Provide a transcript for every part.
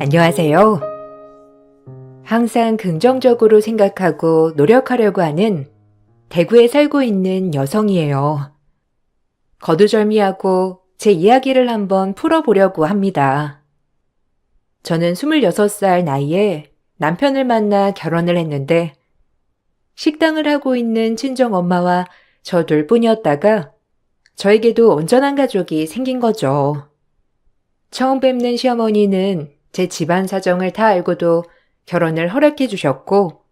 안녕하세요. 항상 긍정적으로 생각하고 노력하려고 하는 대구에 살고 있는 여성이에요. 거두절미하고 제 이야기를 한번 풀어보려고 합니다. 저는 26살 나이에 남편을 만나 결혼을 했는데 식당을 하고 있는 친정엄마와 저 둘뿐이었다가 저에게도 온전한 가족이 생긴 거죠. 처음 뵙는 시어머니는 제 집안 사정을 다 알고도 결혼을 허락해 주셨고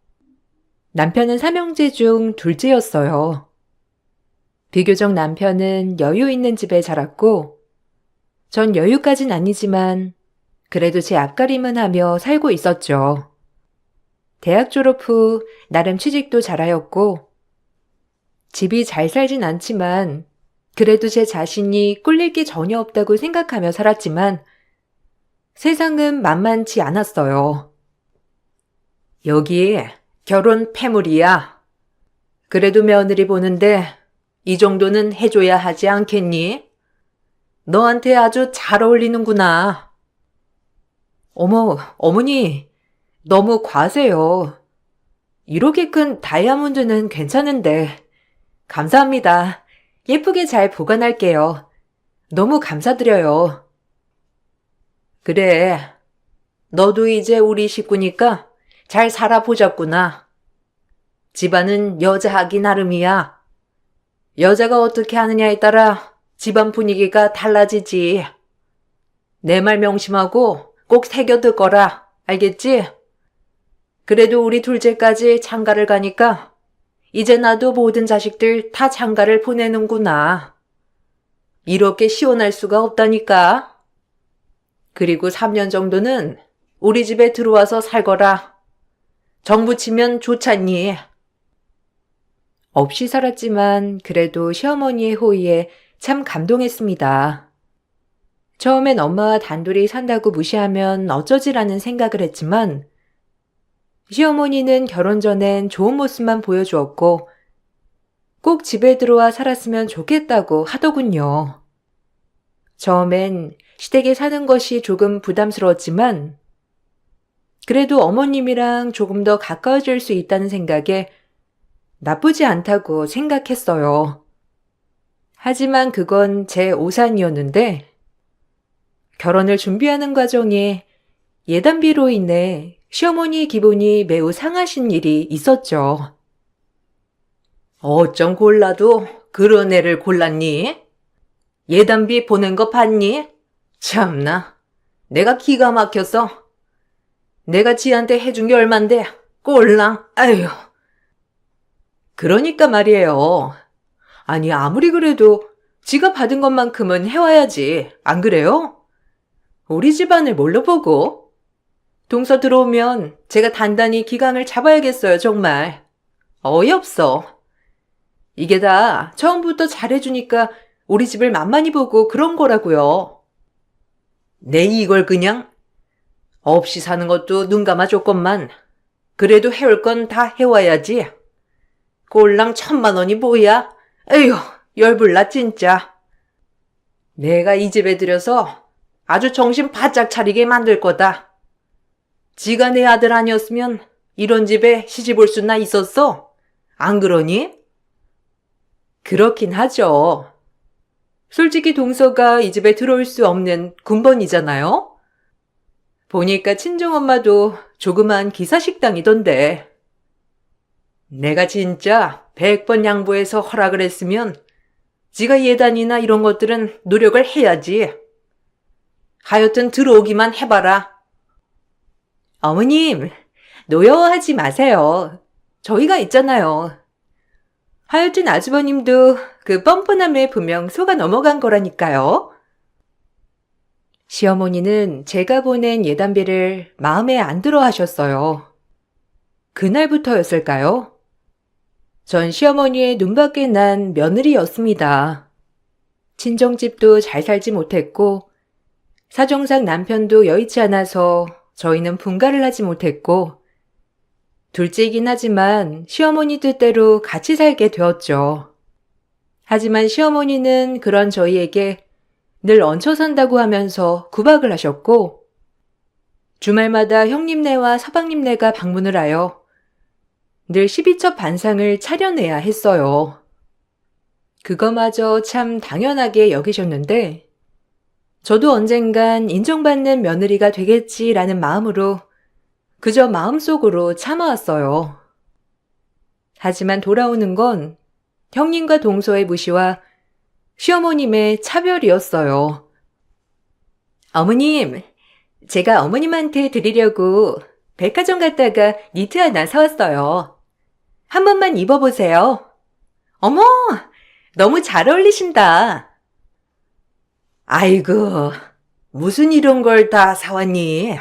남편은 삼형제 중 둘째였어요. 비교적 남편은 여유 있는 집에 자랐고 전 여유까진 아니지만 그래도 제 앞가림은 하며 살고 있었죠. 대학 졸업 후 나름 취직도 잘하였고 집이 잘 살진 않지만 그래도 제 자신이 꿀릴 게 전혀 없다고 생각하며 살았지만 세상은 만만치 않았어요. 여기 결혼 패물이야. 그래도 며느리 보는데 이 정도는 해줘야 하지 않겠니? 너한테 아주 잘 어울리는구나. 어머, 어머니, 너무 과하세요. 이렇게 큰 다이아몬드는 괜찮은데. 감사합니다. 예쁘게 잘 보관할게요. 너무 감사드려요. 그래, 너도 이제 우리 식구니까 잘 살아보자꾸나. 집안은 여자 하기 나름이야. 여자가 어떻게 하느냐에 따라 집안 분위기가 달라지지. 내 말 명심하고 꼭 새겨들 거라. 알겠지? 그래도 우리 둘째까지 장가를 가니까 이제 나도 모든 자식들 다 장가를 보내는구나. 이렇게 시원할 수가 없다니까. 그리고 3년 정도는 우리 집에 들어와서 살거라. 정부 치면 좋잖니. 없이 살았지만 그래도 시어머니의 호의에 참 감동했습니다. 처음엔 엄마와 단둘이 산다고 무시하면 어쩌지라는 생각을 했지만 시어머니는 결혼 전엔 좋은 모습만 보여주었고 꼭 집에 들어와 살았으면 좋겠다고 하더군요. 처음엔 시댁에 사는 것이 조금 부담스러웠지만 그래도 어머님이랑 조금 더 가까워질 수 있다는 생각에 나쁘지 않다고 생각했어요. 하지만 그건 제 오산이었는데 결혼을 준비하는 과정에 예단비로 인해 시어머니의 기분이 매우 상하신 일이 있었죠. 어쩜 골라도 그런 애를 골랐니? 예단비 보낸 거 봤니? 참나, 내가 기가 막혔어. 내가 지한테 해준 게 얼만데 꼴랑, 아휴. 그러니까 말이에요. 아니 아무리 그래도 지가 받은 것만큼은 해와야지. 안 그래요? 우리 집안을 뭘로 보고? 동서 들어오면 제가 단단히 기강을 잡아야겠어요, 정말. 어이없어. 이게 다 처음부터 잘해주니까 우리 집을 만만히 보고 그런 거라고요. 내 이걸 그냥 없이 사는 것도 눈 감아줬건만 그래도 해올 건 다 해와야지. 꼴랑 1,000만 원이 뭐야? 에휴, 열불나 진짜. 내가 이 집에 들여서 아주 정신 바짝 차리게 만들 거다. 지가 내 아들 아니었으면 이런 집에 시집 올 수나 있었어? 안 그러니? 그렇긴 하죠. 솔직히 동서가 이 집에 들어올 수 없는 군번이잖아요? 보니까 친정엄마도 조그만 기사식당이던데. 내가 진짜 100번 양보해서 허락을 했으면 지가 예단이나 이런 것들은 노력을 해야지. 하여튼 들어오기만 해봐라. 어머님, 노여워하지 마세요. 저희가 있잖아요. 하여튼 아주버님도 그 뻔뻔함에 분명 속아 넘어간 거라니까요. 시어머니는 제가 보낸 예단비를 마음에 안 들어 하셨어요. 그날부터였을까요? 전 시어머니의 눈밖에 난 며느리였습니다. 친정집도 잘 살지 못했고 사정상 남편도 여의치 않아서 저희는 분가를 하지 못했고 둘째이긴 하지만 시어머니 뜻대로 같이 살게 되었죠. 하지만 시어머니는 그런 저희에게 늘 얹혀 산다고 하면서 구박을 하셨고 주말마다 형님네와 서방님네가 방문을 하여 늘 12첩 반상을 차려내야 했어요. 그거마저 참 당연하게 여기셨는데 저도 언젠간 인정받는 며느리가 되겠지라는 마음으로 그저 마음속으로 참아왔어요. 하지만 돌아오는 건 형님과 동서의 무시와 시어머님의 차별이었어요. 어머님, 제가 어머님한테 드리려고 백화점 갔다가 니트 하나 사왔어요. 한 번만 입어보세요. 어머, 너무 잘 어울리신다. 아이고, 무슨 이런 걸 다 사왔니?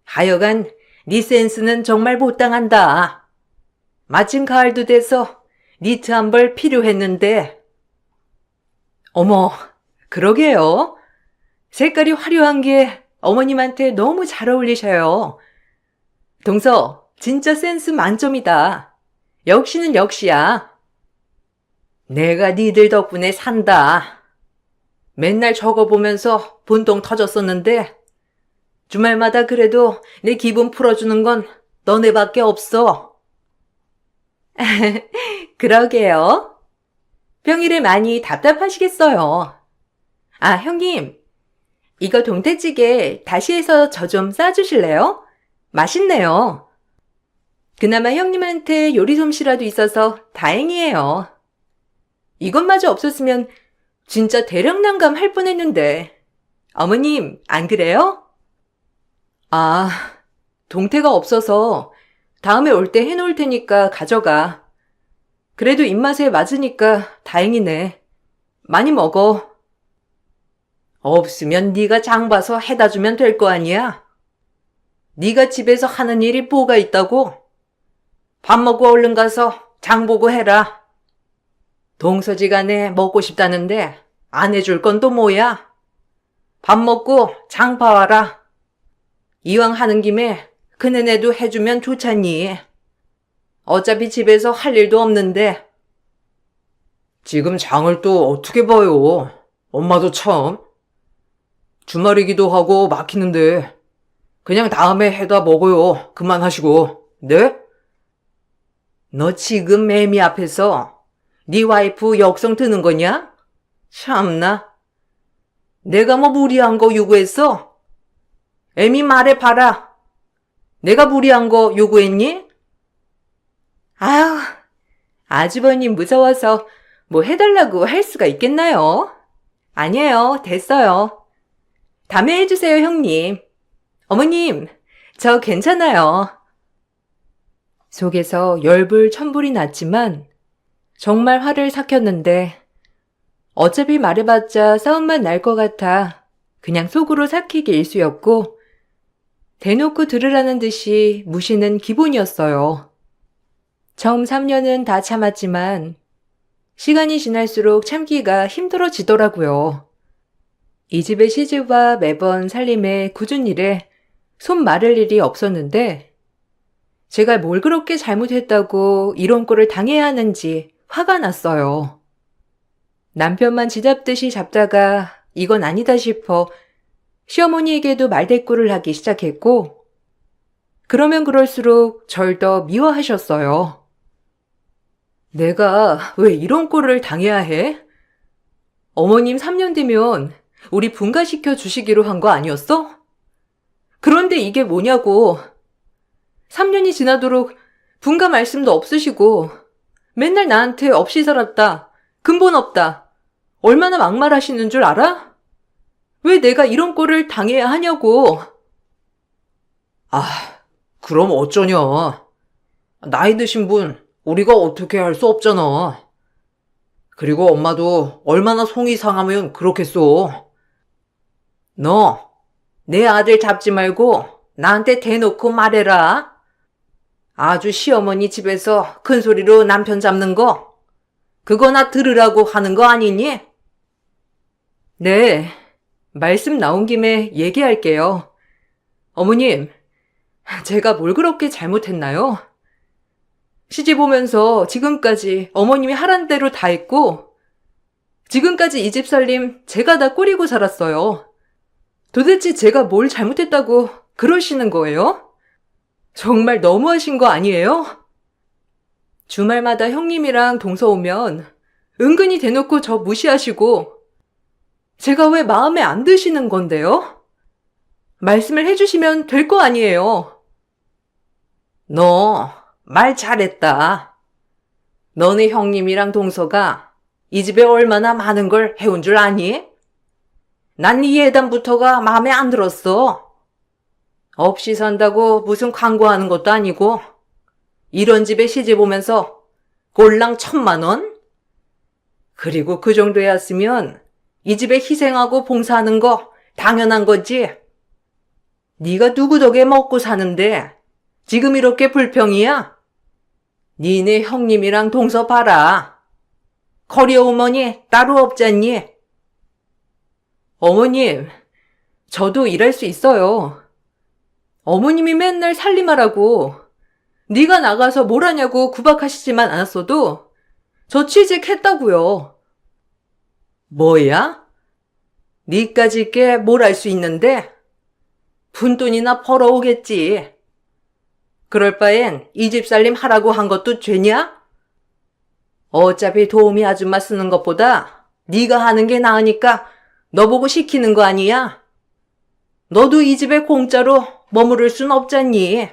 하여간 네 센스는 정말 못당한다. 마침 가을도 돼서 니트 한 벌 필요했는데. 어머, 그러게요. 색깔이 화려한 게 어머님한테 너무 잘 어울리셔요. 동서, 진짜 센스 만점이다. 역시는 역시야. 내가 니들 덕분에 산다. 맨날 저거 보면서 분통 터졌었는데 주말마다 그래도 내 기분 풀어주는 건 너네밖에 없어. 그러게요. 평일에 많이 답답하시겠어요. 아, 형님. 이거 동태찌개 다시 해서 저 좀 싸주실래요? 맛있네요. 그나마 형님한테 요리 솜씨라도 있어서 다행이에요. 이것마저 없었으면 진짜 대량 난감할 뻔했는데. 어머님, 안 그래요? 아, 동태가 없어서 다음에 올 때 해놓을 테니까 가져가. 그래도 입맛에 맞으니까 다행이네. 많이 먹어. 없으면 네가 장 봐서 해다 주면 될 거 아니야? 네가 집에서 하는 일이 뭐가 있다고? 밥 먹고 얼른 가서 장 보고 해라. 동서지간에 먹고 싶다는데 안 해줄 건 또 뭐야? 밥 먹고 장 봐와라. 이왕 하는 김에 그네네도 해주면 좋잖니. 어차피 집에서 할 일도 없는데. 지금 장을 또 어떻게 봐요? 엄마도 참. 주말이기도 하고 막히는데 그냥 다음에 해다 먹어요. 그만하시고. 네? 너 지금 매미 앞에서 네 와이프 역성 드는 거냐? 참나. 내가 뭐 무리한 거 요구했어? 애미 말해봐라. 내가 무리한 거 요구했니? 아휴, 아주버님 무서워서 뭐 해달라고 할 수가 있겠나요? 아니에요, 됐어요. 다음에 해주세요, 형님. 어머님, 저 괜찮아요. 속에서 열불천불이 났지만 정말 화를 삭혔는데 어차피 말해봤자 싸움만 날 것 같아 그냥 속으로 삭히기 일쑤였고 대놓고 들으라는 듯이 무시는 기본이었어요. 처음 3년은 다 참았지만 시간이 지날수록 참기가 힘들어지더라고요. 이 집의 시집과 매번 살림의 굳은 일에 손 마를 일이 없었는데 제가 뭘 그렇게 잘못했다고 이런 꼴을 당해야 하는지 화가 났어요. 남편만 지잡듯이 잡다가 이건 아니다 싶어 시어머니에게도 말대꾸를 하기 시작했고 그러면 그럴수록 절 더 미워하셨어요. 내가 왜 이런 꼴을 당해야 해? 어머님 3년 뒤면 우리 분가시켜 주시기로 한 거 아니었어? 그런데 이게 뭐냐고. 3년이 지나도록 분가 말씀도 없으시고 맨날 나한테 없이 살았다. 근본 없다. 얼마나 막말하시는 줄 알아? 왜 내가 이런 꼴을 당해야 하냐고. 아, 그럼 어쩌냐. 나이 드신 분 우리가 어떻게 할 수 없잖아. 그리고 엄마도 얼마나 속이 상하면 그렇겠소. 너, 내 아들 잡지 말고 나한테 대놓고 말해라. 아주 시어머니 집에서 큰 소리로 남편 잡는 거, 그거나 들으라고 하는 거 아니니? 네, 말씀 나온 김에 얘기할게요. 어머님, 제가 뭘 그렇게 잘못했나요? 시집 오면서 지금까지 어머님이 하란 대로 다 했고 지금까지 이 집 살림 제가 다 꾸리고 살았어요. 도대체 제가 뭘 잘못했다고 그러시는 거예요? 정말 너무하신 거 아니에요? 주말마다 형님이랑 동서 오면 은근히 대놓고 저 무시하시고 제가 왜 마음에 안 드시는 건데요? 말씀을 해주시면 될 거 아니에요. 너 말 잘했다. 너네 형님이랑 동서가 이 집에 얼마나 많은 걸 해온 줄 아니? 난 이 예단부터가 마음에 안 들었어. 없이 산다고 무슨 광고하는 것도 아니고 이런 집에 시집 오면서 꼴랑 1,000만 원? 그리고 그 정도였으면 이 집에 희생하고 봉사하는 거 당연한 거지. 네가 누구 덕에 먹고 사는데 지금 이렇게 불평이야? 니네 형님이랑 동서 봐라. 커리어 우먼이 따로 없잖니? 어머님, 저도 일할 수 있어요. 어머님이 맨날 살림하라고 네가 나가서 뭘 하냐고 구박하시지만 않았어도 저 취직했다고요. 뭐야? 니까짓 게 뭘 할 수 있는데? 푼돈이나 벌어오겠지. 그럴 바엔 이 집 살림 하라고 한 것도 죄냐? 어차피 도우미 아줌마 쓰는 것보다 네가 하는 게 나으니까 너 보고 시키는 거 아니야? 너도 이 집에 공짜로 머무를 순 없잖니.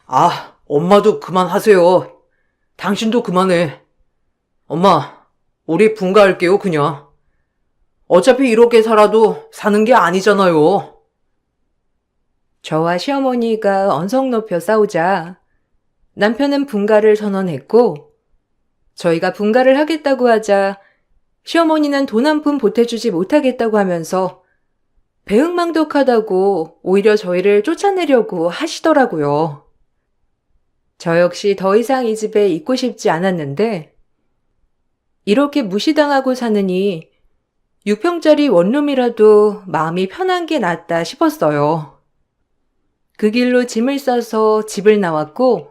아, 엄마도 그만하세요. 당신도 그만해. 엄마, 우리 분가할게요, 그냥. 어차피 이렇게 살아도 사는 게 아니잖아요. 저와 시어머니가 언성 높여 싸우자 남편은 분가를 선언했고 저희가 분가를 하겠다고 하자 시어머니는 돈 한 푼 보태주지 못하겠다고 하면서 배은망덕하다고 오히려 저희를 쫓아내려고 하시더라고요. 저 역시 더 이상 이 집에 있고 싶지 않았는데 이렇게 무시당하고 사느니 6평짜리 원룸이라도 마음이 편한 게 낫다 싶었어요. 그 길로 짐을 싸서 집을 나왔고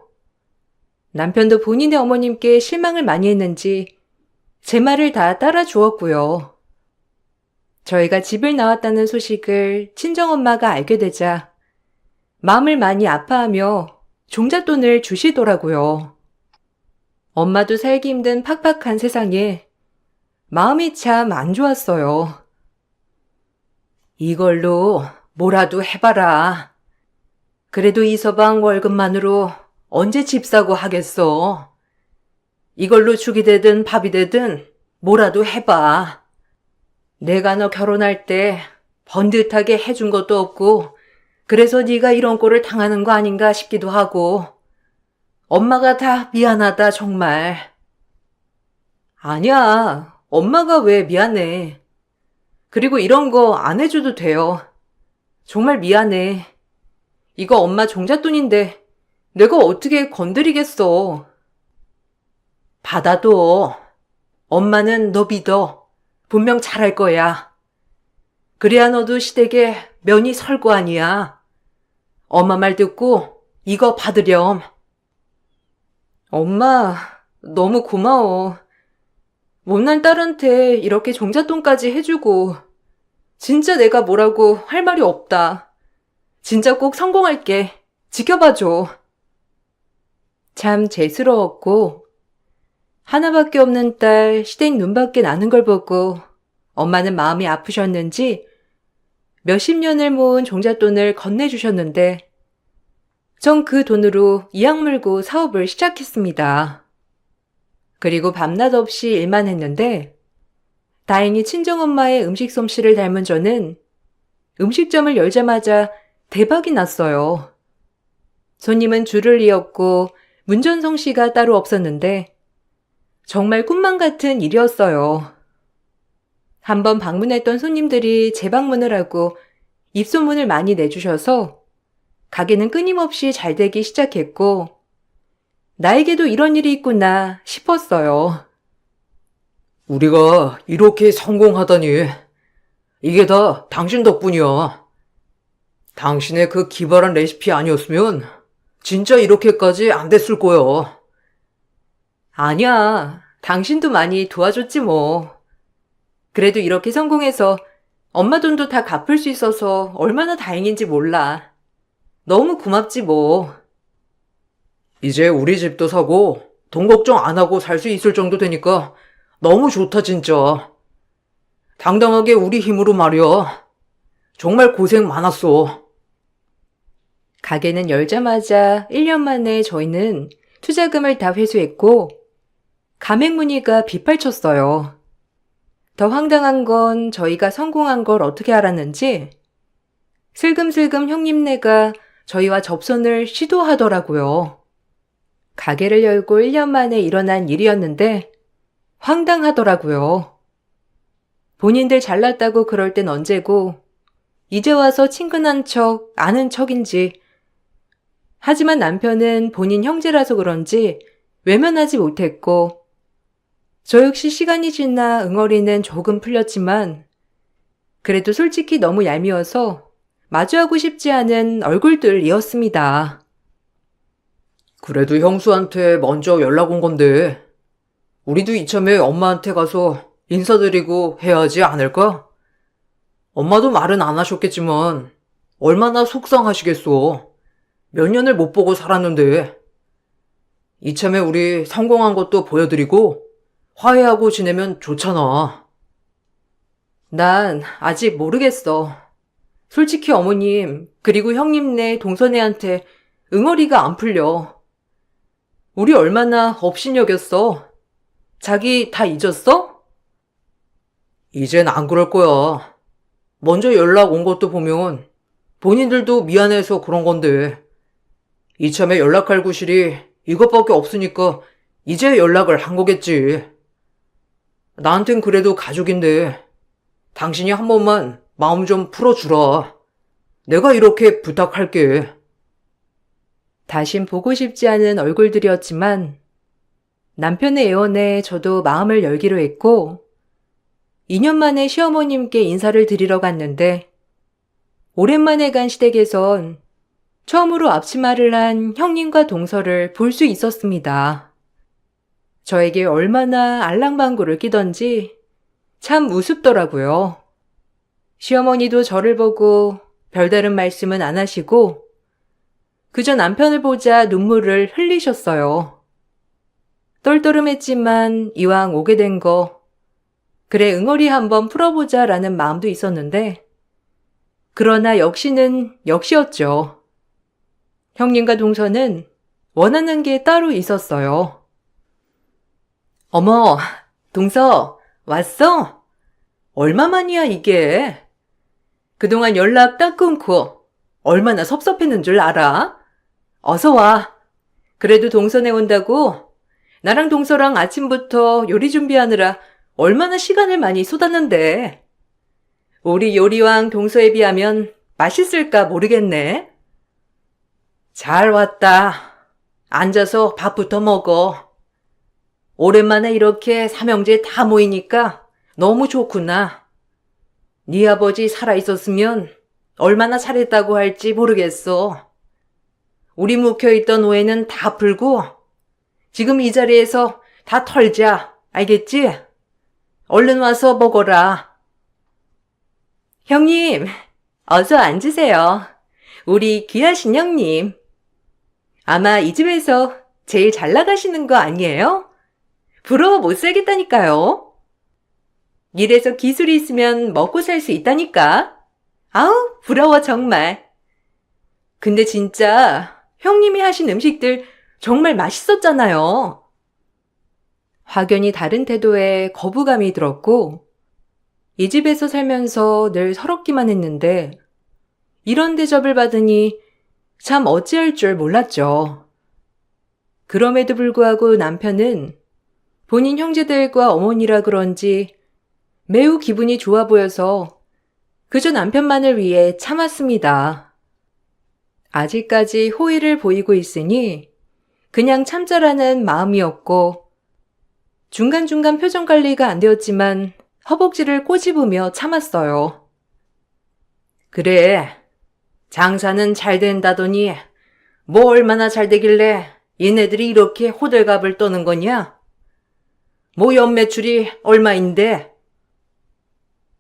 남편도 본인의 어머님께 실망을 많이 했는지 제 말을 다 따라 주었고요. 저희가 집을 나왔다는 소식을 친정엄마가 알게 되자 마음을 많이 아파하며 종잣돈을 주시더라고요. 엄마도 살기 힘든 팍팍한 세상에 마음이 참 안 좋았어요. 이걸로 뭐라도 해봐라. 그래도 이 서방 월급만으로 언제 집 사고 하겠어. 이걸로 죽이 되든 밥이 되든 뭐라도 해봐. 내가 너 결혼할 때 번듯하게 해준 것도 없고 그래서 네가 이런 꼴을 당하는 거 아닌가 싶기도 하고 엄마가 다 미안하다 정말. 아니야. 엄마가 왜 미안해. 그리고 이런 거 안 해줘도 돼요. 정말 미안해. 이거 엄마 종잣돈인데 내가 어떻게 건드리겠어. 받아도 엄마는 너 믿어. 분명 잘할 거야. 그래야 너도 시댁에 면이 설 거 아니야. 엄마 말 듣고 이거 받으렴. 엄마, 너무 고마워. 못난 딸한테 이렇게 종잣돈까지 해주고 진짜 내가 뭐라고 할 말이 없다. 진짜 꼭 성공할게. 지켜봐줘. 참 재스러웠고 하나밖에 없는 딸 시댁 눈밖에 나는 걸 보고 엄마는 마음이 아프셨는지 몇십 년을 모은 종잣돈을 건네주셨는데 전 그 돈으로 이악 물고 사업을 시작했습니다. 그리고 밤낮 없이 일만 했는데 다행히 친정엄마의 음식 솜씨를 닮은 저는 음식점을 열자마자 대박이 났어요. 손님은 줄을 이었고 문전성시가 따로 없었는데 정말 꿈만 같은 일이었어요. 한번 방문했던 손님들이 재방문을 하고 입소문을 많이 내주셔서 가게는 끊임없이 잘 되기 시작했고 나에게도 이런 일이 있구나 싶었어요. 우리가 이렇게 성공하다니 이게 다 당신 덕분이야. 당신의 그 기발한 레시피 아니었으면 진짜 이렇게까지 안 됐을 거야. 아니야. 당신도 많이 도와줬지 뭐. 그래도 이렇게 성공해서 엄마 돈도 다 갚을 수 있어서 얼마나 다행인지 몰라. 너무 고맙지 뭐. 이제 우리 집도 사고 돈 걱정 안 하고 살 수 있을 정도 되니까 너무 좋다 진짜. 당당하게 우리 힘으로 말이야. 정말 고생 많았어. 가게는 열자마자 1년 만에 저희는 투자금을 다 회수했고 가맹문의가 빗발쳤어요. 더 황당한 건 저희가 성공한 걸 어떻게 알았는지 슬금슬금 형님네가 저희와 접선을 시도하더라고요. 가게를 열고 1년 만에 일어난 일이었는데 황당하더라고요. 본인들 잘났다고 그럴 땐 언제고 이제 와서 친근한 척, 아는 척인지. 하지만 남편은 본인 형제라서 그런지 외면하지 못했고 저 역시 시간이 지나 응어리는 조금 풀렸지만 그래도 솔직히 너무 얄미워서 마주하고 싶지 않은 얼굴들이었습니다. 그래도 형수한테 먼저 연락 온 건데 우리도 이참에 엄마한테 가서 인사드리고 해야지 않을까? 엄마도 말은 안 하셨겠지만 얼마나 속상하시겠어. 몇 년을 못 보고 살았는데. 이참에 우리 성공한 것도 보여드리고 화해하고 지내면 좋잖아. 난 아직 모르겠어. 솔직히 어머님 그리고 형님네 동선애한테 응어리가 안 풀려. 우리 얼마나 업신여겼어. 자기 다 잊었어? 이젠 안 그럴 거야. 먼저 연락 온 것도 보면 본인들도 미안해서 그런 건데 이참에 연락할 구실이 이것밖에 없으니까 이제 연락을 한 거겠지. 나한텐 그래도 가족인데 당신이 한 번만 마음 좀 풀어주라. 내가 이렇게 부탁할게. 다신 보고 싶지 않은 얼굴들이었지만 남편의 애원에 저도 마음을 열기로 했고 2년 만에 시어머님께 인사를 드리러 갔는데 오랜만에 간 시댁에선 처음으로 앞치마를 한 형님과 동서를 볼 수 있었습니다. 저에게 얼마나 알랑방구를 끼던지 참 우습더라고요. 시어머니도 저를 보고 별다른 말씀은 안 하시고 그저 남편을 보자 눈물을 흘리셨어요. 떨떠름했지만 이왕 오게 된 거 그래 응어리 한번 풀어보자 라는 마음도 있었는데 그러나 역시는 역시였죠. 형님과 동서는 원하는 게 따로 있었어요. 어머, 동서 왔어? 얼마만이야 이게? 그동안 연락 딱 끊고 얼마나 섭섭했는 줄 알아? 어서 와. 그래도 동서네 온다고 나랑 동서랑 아침부터 요리 준비하느라 얼마나 시간을 많이 쏟았는데. 우리 요리왕 동서에 비하면 맛있을까 모르겠네. 잘 왔다. 앉아서 밥부터 먹어. 오랜만에 이렇게 삼형제 다 모이니까 너무 좋구나. 네 아버지 살아있었으면 얼마나 잘했다고 할지 모르겠어. 우리 묵혀있던 오해는 다 풀고 지금 이 자리에서 다 털자. 알겠지? 얼른 와서 먹어라. 형님, 어서 앉으세요. 우리 귀하신 형님. 아마 이 집에서 제일 잘 나가시는 거 아니에요? 부러워 못 살겠다니까요. 일에서 기술이 있으면 먹고 살 수 있다니까. 아우, 부러워 정말. 근데 진짜 형님이 하신 음식들 정말 맛있었잖아요. 확연히 다른 태도에 거부감이 들었고 이 집에서 살면서 늘 서럽기만 했는데 이런 대접을 받으니 참 어찌할 줄 몰랐죠. 그럼에도 불구하고 남편은 본인 형제들과 어머니라 그런지 매우 기분이 좋아 보여서 그저 남편만을 위해 참았습니다. 아직까지 호의를 보이고 있으니 그냥 참자라는 마음이었고 중간중간 표정 관리가 안 되었지만 허벅지를 꼬집으며 참았어요. 그래, 장사는 잘 된다더니 뭐 얼마나 잘 되길래 얘네들이 이렇게 호들갑을 떠는 거냐? 뭐 연매출이 얼마인데?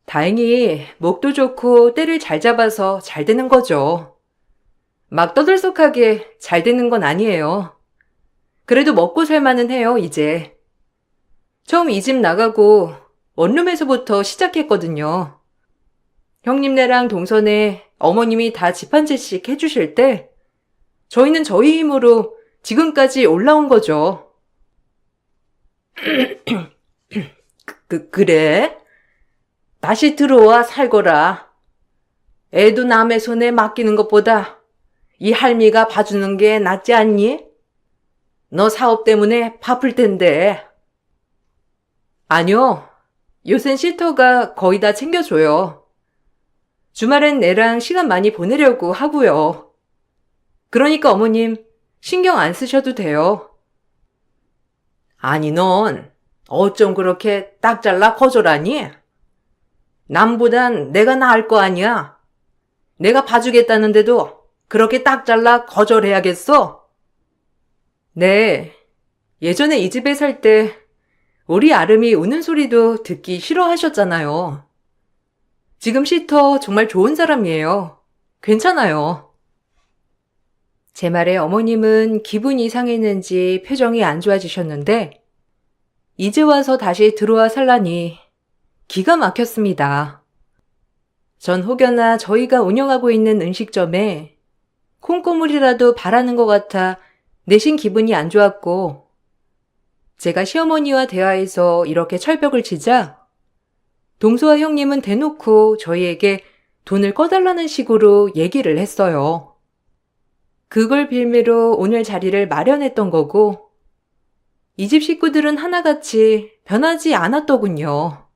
다행히 목도 좋고 때를 잘 잡아서 잘 되는 거죠. 막 떠들썩하게 잘 되는 건 아니에요. 그래도 먹고 살만은 해요, 이제. 처음 이 집 나가고 원룸에서부터 시작했거든요. 형님네랑 동선에 어머님이 다 집 한 채씩 해주실 때 저희는 저희 힘으로 지금까지 올라온 거죠. 그래? 다시 들어와 살거라. 애도 남의 손에 맡기는 것보다 이 할미가 봐주는 게 낫지 않니? 너 사업 때문에 바쁠 텐데. 아니요. 요샌 시터가 거의 다 챙겨줘요. 주말엔 애랑 시간 많이 보내려고 하고요. 그러니까 어머님 신경 안 쓰셔도 돼요. 아니 넌 어쩜 그렇게 딱 잘라 거절하니? 남보단 내가 나을 거 아니야. 내가 봐주겠다는데도 그렇게 딱 잘라 거절해야겠어? 네. 예전에 이 집에 살 때 우리 아름이 우는 소리도 듣기 싫어하셨잖아요. 지금 시터 정말 좋은 사람이에요. 괜찮아요. 제 말에 어머님은 기분이 이상했는지 표정이 안 좋아지셨는데 이제 와서 다시 들어와 살라니 기가 막혔습니다. 전 혹여나 저희가 운영하고 있는 음식점에 콩고물이라도 바라는 것 같아 내심 기분이 안 좋았고 제가 시어머니와 대화해서 이렇게 철벽을 치자 동서와 형님은 대놓고 저희에게 돈을 꺼달라는 식으로 얘기를 했어요. 그걸 빌미로 오늘 자리를 마련했던 거고 이 집 식구들은 하나같이 변하지 않았더군요.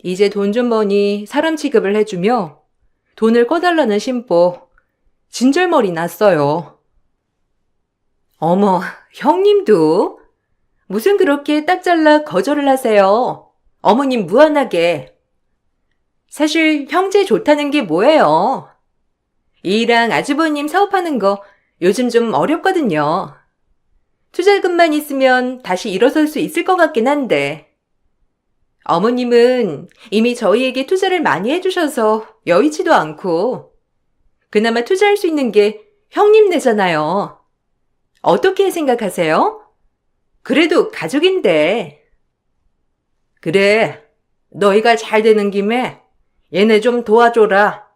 이제 돈 좀 버니 사람 취급을 해주며 돈을 꺼달라는 심보 진절머리 났어요. 어머, 형님도? 무슨 그렇게 딱 잘라 거절을 하세요? 어머님 무한하게. 사실 형제 좋다는 게 뭐예요? 이랑 아주버님 사업하는 거 요즘 좀 어렵거든요. 투자금만 있으면 다시 일어설 수 있을 것 같긴 한데. 어머님은 이미 저희에게 투자를 많이 해주셔서 여의치도 않고 그나마 투자할 수 있는 게 형님네잖아요. 어떻게 생각하세요? 그래도 가족인데. 그래, 너희가 잘 되는 김에 얘네 좀 도와줘라.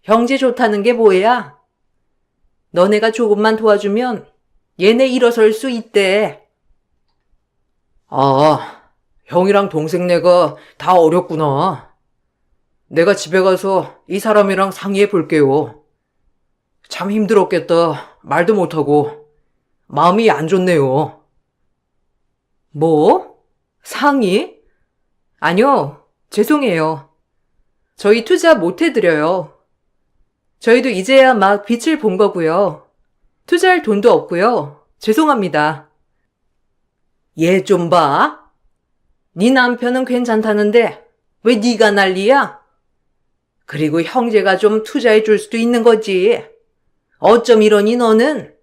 형제 좋다는 게 뭐야? 너네가 조금만 도와주면 얘네 일어설 수 있대. 아, 형이랑 동생네가 다 어렵구나. 내가 집에 가서 이 사람이랑 상의해 볼게요. 참 힘들었겠다. 말도 못하고. 마음이 안 좋네요. 뭐? 상의? 아니요, 죄송해요. 저희 투자 못 해드려요. 저희도 이제야 막 빛을 본 거고요. 투자할 돈도 없고요. 죄송합니다. 얘 좀 봐. 네 남편은 괜찮다는데 왜 네가 난리야? 그리고 형제가 좀 투자해 줄 수도 있는 거지. 어쩜 이러니 너는?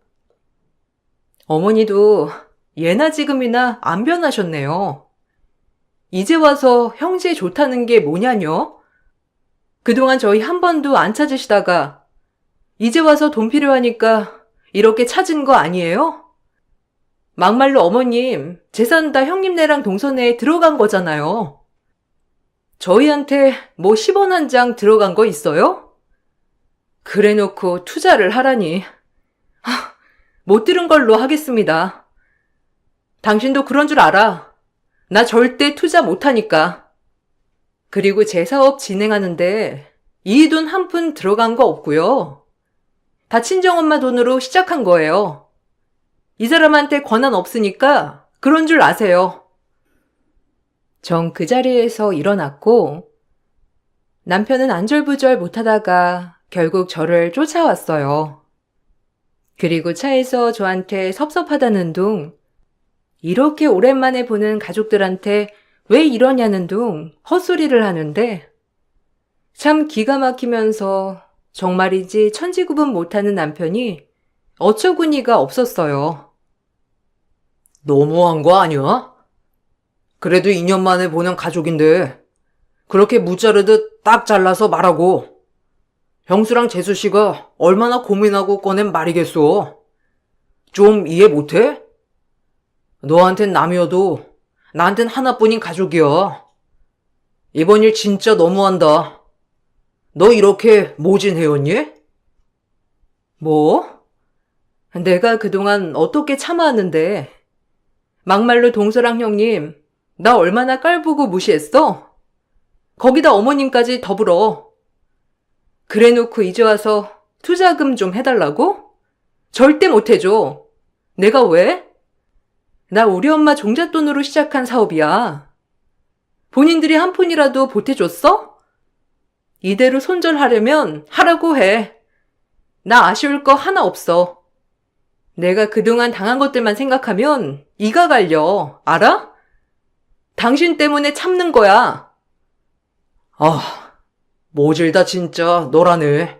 어머니도 예나 지금이나 안 변하셨네요. 이제 와서 형제 좋다는 게 뭐냐뇨? 그동안 저희 한 번도 안 찾으시다가 이제 와서 돈 필요하니까 이렇게 찾은 거 아니에요? 막말로 어머님 재산 다 형님네랑 동선에 들어간 거잖아요. 저희한테 뭐 10원 한 장 들어간 거 있어요? 그래놓고 투자를 하라니. 못 들은 걸로 하겠습니다. 당신도 그런 줄 알아. 나 절대 투자 못하니까. 그리고 제 사업 진행하는데 이 돈 한 푼 들어간 거 없고요. 다 친정엄마 돈으로 시작한 거예요. 이 사람한테 권한 없으니까 그런 줄 아세요. 전 그 자리에서 일어났고 남편은 안절부절 못하다가 결국 저를 쫓아왔어요. 그리고 차에서 저한테 섭섭하다는 둥, 이렇게 오랜만에 보는 가족들한테 왜 이러냐는 둥 헛소리를 하는데 참 기가 막히면서 정말이지 천지구분 못하는 남편이 어처구니가 없었어요. 너무한 거 아니야? 그래도 2년 만에 보는 가족인데 그렇게 무자르듯 딱 잘라서 말하고. 형수랑 재수씨가 얼마나 고민하고 꺼낸 말이겠소. 좀 이해 못해? 너한텐 남이어도 나한텐 하나뿐인 가족이야. 이번 일 진짜 너무한다. 너 이렇게 모진해였니? 뭐? 내가 그동안 어떻게 참아왔는데. 막말로 동서랑 형님, 나 얼마나 깔보고 무시했어? 거기다 어머님까지 더불어. 그래놓고 이제 와서 투자금 좀 해달라고? 절대 못해줘. 내가 왜? 나 우리 엄마 종잣돈으로 시작한 사업이야. 본인들이 한 푼이라도 보태줬어? 이대로 손절하려면 하라고 해. 나 아쉬울 거 하나 없어. 내가 그동안 당한 것들만 생각하면 이가 갈려. 알아? 당신 때문에 참는 거야. 아, 모질다 진짜 너라네.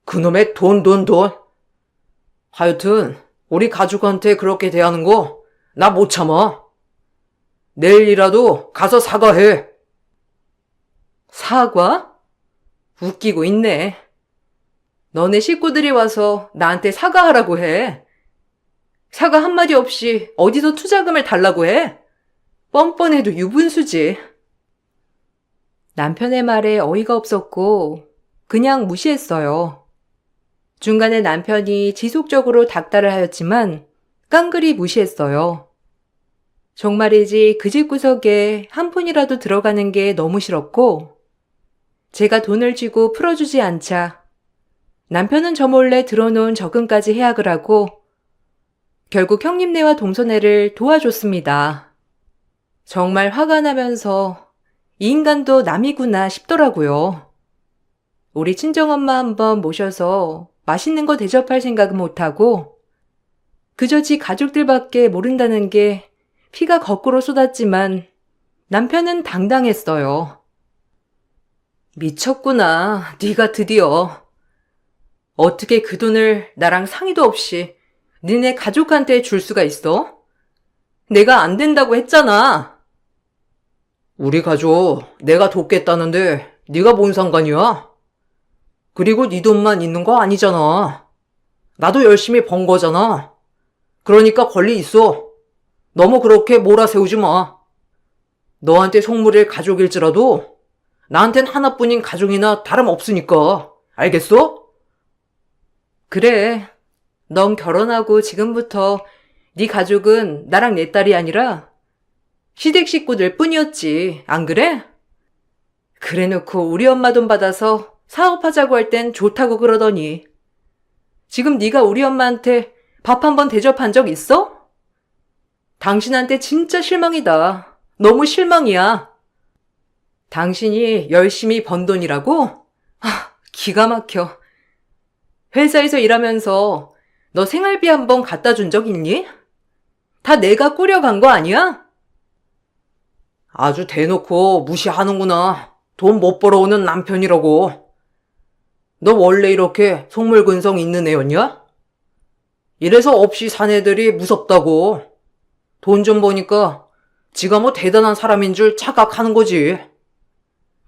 그놈의 돈. 하여튼 우리 가족한테 그렇게 대하는 거 나 못 참아. 내일이라도 가서 사과해. 사과? 웃기고 있네. 너네 식구들이 와서 나한테 사과하라고 해. 사과 한마디 없이 어디서 투자금을 달라고 해? 뻔뻔해도 유분수지. 남편의 말에 어이가 없었고 그냥 무시했어요. 중간에 남편이 지속적으로 닥달을 하였지만 깡그리 무시했어요. 정말이지 그 집 구석에 한 푼이라도 들어가는 게 너무 싫었고 제가 돈을 쥐고 풀어주지 않자 남편은 저 몰래 들어놓은 적금까지 해약을 하고 결국 형님네와 동서네를 도와줬습니다. 정말 화가 나면서 이 인간도 남이구나 싶더라고요. 우리 친정엄마 한번 모셔서 맛있는 거 대접할 생각은 못하고 그저 지 가족들밖에 모른다는 게 피가 거꾸로 쏟았지만 남편은 당당했어요. 미쳤구나, 네가 드디어. 어떻게 그 돈을 나랑 상의도 없이 니네 가족한테 줄 수가 있어? 내가 안 된다고 했잖아. 우리 가족 내가 돕겠다는데 네가 뭔 상관이야? 그리고 네 돈만 있는 거 아니잖아. 나도 열심히 번 거잖아. 그러니까 권리 있어. 너무 그렇게 몰아세우지 마. 너한테 속물일 가족일지라도 나한텐 하나뿐인 가족이나 다름없으니까. 알겠어? 그래. 넌 결혼하고 지금부터 네 가족은 나랑 내 딸이 아니라 시댁 식구들 뿐이었지. 안 그래? 그래놓고 우리 엄마 돈 받아서 사업하자고 할 땐 좋다고 그러더니 지금 네가 우리 엄마한테 밥 한 번 대접한 적 있어? 당신한테 진짜 실망이다. 너무 실망이야. 당신이 열심히 번 돈이라고? 기가 막혀. 회사에서 일하면서 너 생활비 한 번 갖다 준 적 있니? 다 내가 꾸려간 거 아니야? 아주 대놓고 무시하는구나. 돈 못 벌어오는 남편이라고. 너 원래 이렇게 속물근성 있는 애였냐? 이래서 없이 산 애들이 무섭다고. 돈 좀 버니까 지가 뭐 대단한 사람인 줄 착각하는 거지.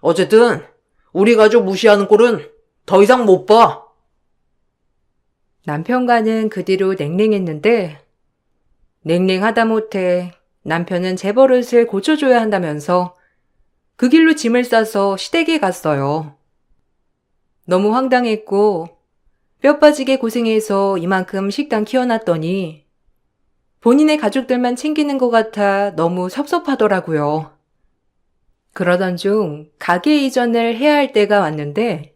어쨌든 우리 가족 무시하는 꼴은 더 이상 못 봐. 남편과는 그 뒤로 냉랭했는데 냉랭하다 못해 남편은 제 버릇을 고쳐줘야 한다면서 그 길로 짐을 싸서 시댁에 갔어요. 너무 황당했고 뼈 빠지게 고생해서 이만큼 식당 키워놨더니 본인의 가족들만 챙기는 것 같아 너무 섭섭하더라고요. 그러던 중 가게 이전을 해야 할 때가 왔는데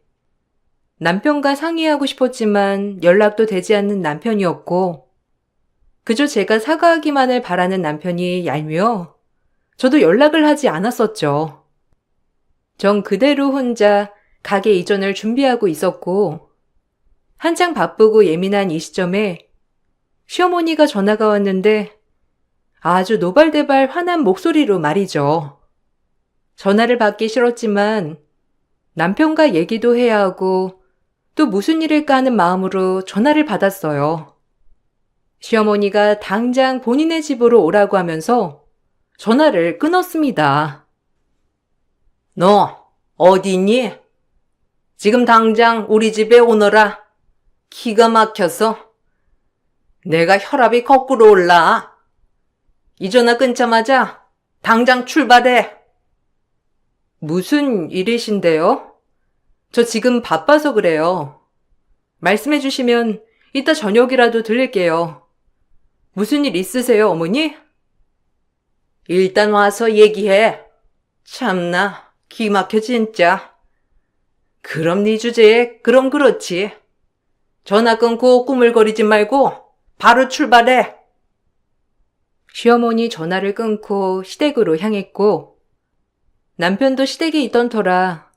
남편과 상의하고 싶었지만 연락도 되지 않는 남편이었고 그저 제가 사과하기만을 바라는 남편이 얄미워 저도 연락을 하지 않았었죠. 전 그대로 혼자 가게 이전을 준비하고 있었고 한창 바쁘고 예민한 이 시점에 시어머니가 전화가 왔는데 아주 노발대발 화난 목소리로 말이죠. 전화를 받기 싫었지만 남편과 얘기도 해야 하고 또 무슨 일일까 하는 마음으로 전화를 받았어요. 시어머니가 당장 본인의 집으로 오라고 하면서 전화를 끊었습니다. 너 어디 있니? 지금 당장 우리 집에 오너라. 기가 막혀서 내가 혈압이 거꾸로 올라. 이 전화 끊자마자 당장 출발해. 무슨 일이신데요? 저 지금 바빠서 그래요. 말씀해 주시면 이따 저녁이라도 들릴게요. 무슨 일 있으세요, 어머니? 일단 와서 얘기해. 참나, 기 막혀 진짜. 그럼 네 주제에 그럼 그렇지. 전화 끊고 꾸물거리지 말고 바로 출발해. 시어머니 전화를 끊고 시댁으로 향했고 남편도 시댁에 있던 터라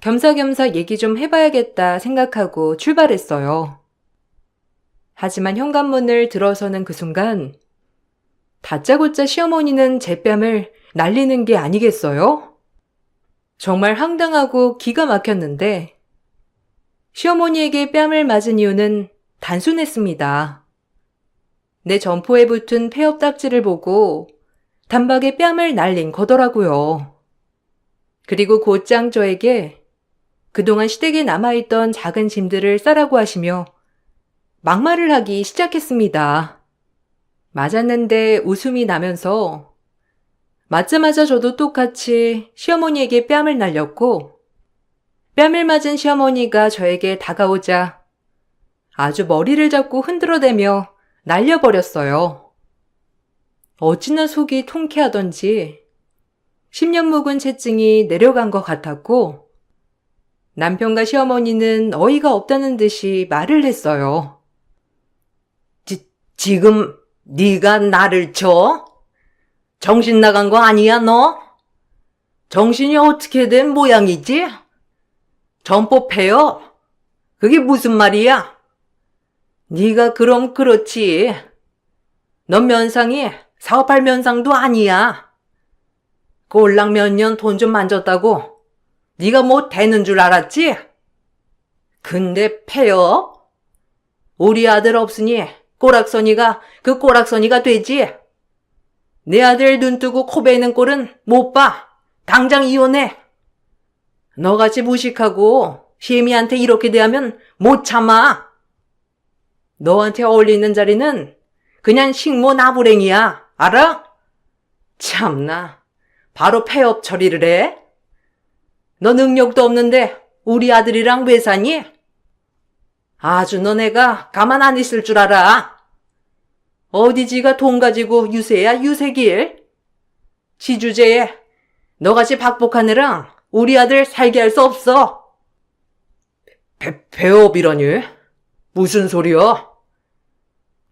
겸사겸사 얘기 좀 해봐야겠다 생각하고 출발했어요. 하지만 현관문을 들어서는 그 순간 다짜고짜 시어머니는 제 뺨을 날리는 게 아니겠어요? 정말 황당하고 기가 막혔는데 시어머니에게 뺨을 맞은 이유는 단순했습니다. 내 점포에 붙은 폐업 딱지를 보고 단박에 뺨을 날린 거더라고요. 그리고 곧장 저에게 그동안 시댁에 남아있던 작은 짐들을 싸라고 하시며 막말을 하기 시작했습니다. 맞았는데 웃음이 나면서 맞자마자 저도 똑같이 시어머니에게 뺨을 날렸고 뺨을 맞은 시어머니가 저에게 다가오자 아주 머리를 잡고 흔들어대며 날려버렸어요. 어찌나 속이 통쾌하던지 10년 묵은 채증이 내려간 것 같았고 남편과 시어머니는 어이가 없다는 듯이 말을 했어요. 지금 네가 나를 쳐? 정신 나간 거 아니야 너? 정신이 어떻게 된 모양이지? 점포 폐업? 그게 무슨 말이야? 네가 그럼 그렇지. 넌 면상이 사업할 면상도 아니야. 꼴랑 몇 년 돈 좀 만졌다고 네가 뭐 되는 줄 알았지? 근데 폐업? 우리 아들 없으니 꼬락서니가 그 꼬락서니가 되지. 내 아들 눈 뜨고 코 베이는 꼴은 못 봐. 당장 이혼해. 너같이 무식하고 시애미한테 이렇게 대하면 못 참아. 너한테 어울리는 자리는 그냥 식모 나부랭이야. 알아? 참나. 바로 폐업 처리를 해? 너 능력도 없는데 우리 아들이랑 왜 사니? 아주 너네가 가만 안 있을 줄 알아. 어디 지가 돈 가지고 유세야 유세길. 지주제에 너같이 박복하느랑 우리 아들 살게 할 수 없어. 폐업이라니? 무슨 소리야?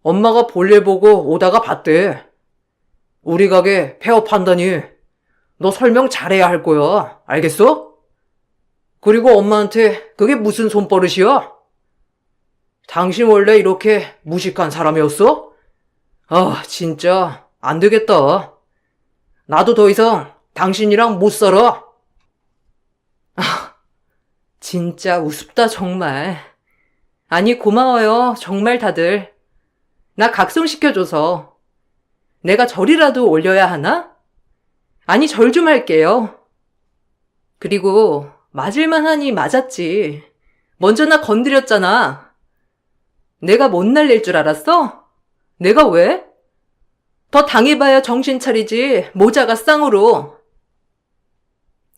엄마가 볼일 보고 오다가 봤대. 우리 가게 폐업한다니. 너 설명 잘해야 할 거야. 알겠어? 그리고 엄마한테 그게 무슨 손버릇이야? 당신 원래 이렇게 무식한 사람이었어? 아, 진짜 안 되겠다. 나도 더 이상 당신이랑 못 살아. 아, 진짜 우습다 정말. 아니 고마워요 정말 다들. 나 각성시켜줘서. 내가 절이라도 올려야 하나? 아니 절 좀 할게요. 그리고 맞을만 하니 맞았지. 먼저 나 건드렸잖아. 내가 못 날릴 줄 알았어? 내가 왜? 더 당해봐야 정신 차리지 모자가 쌍으로.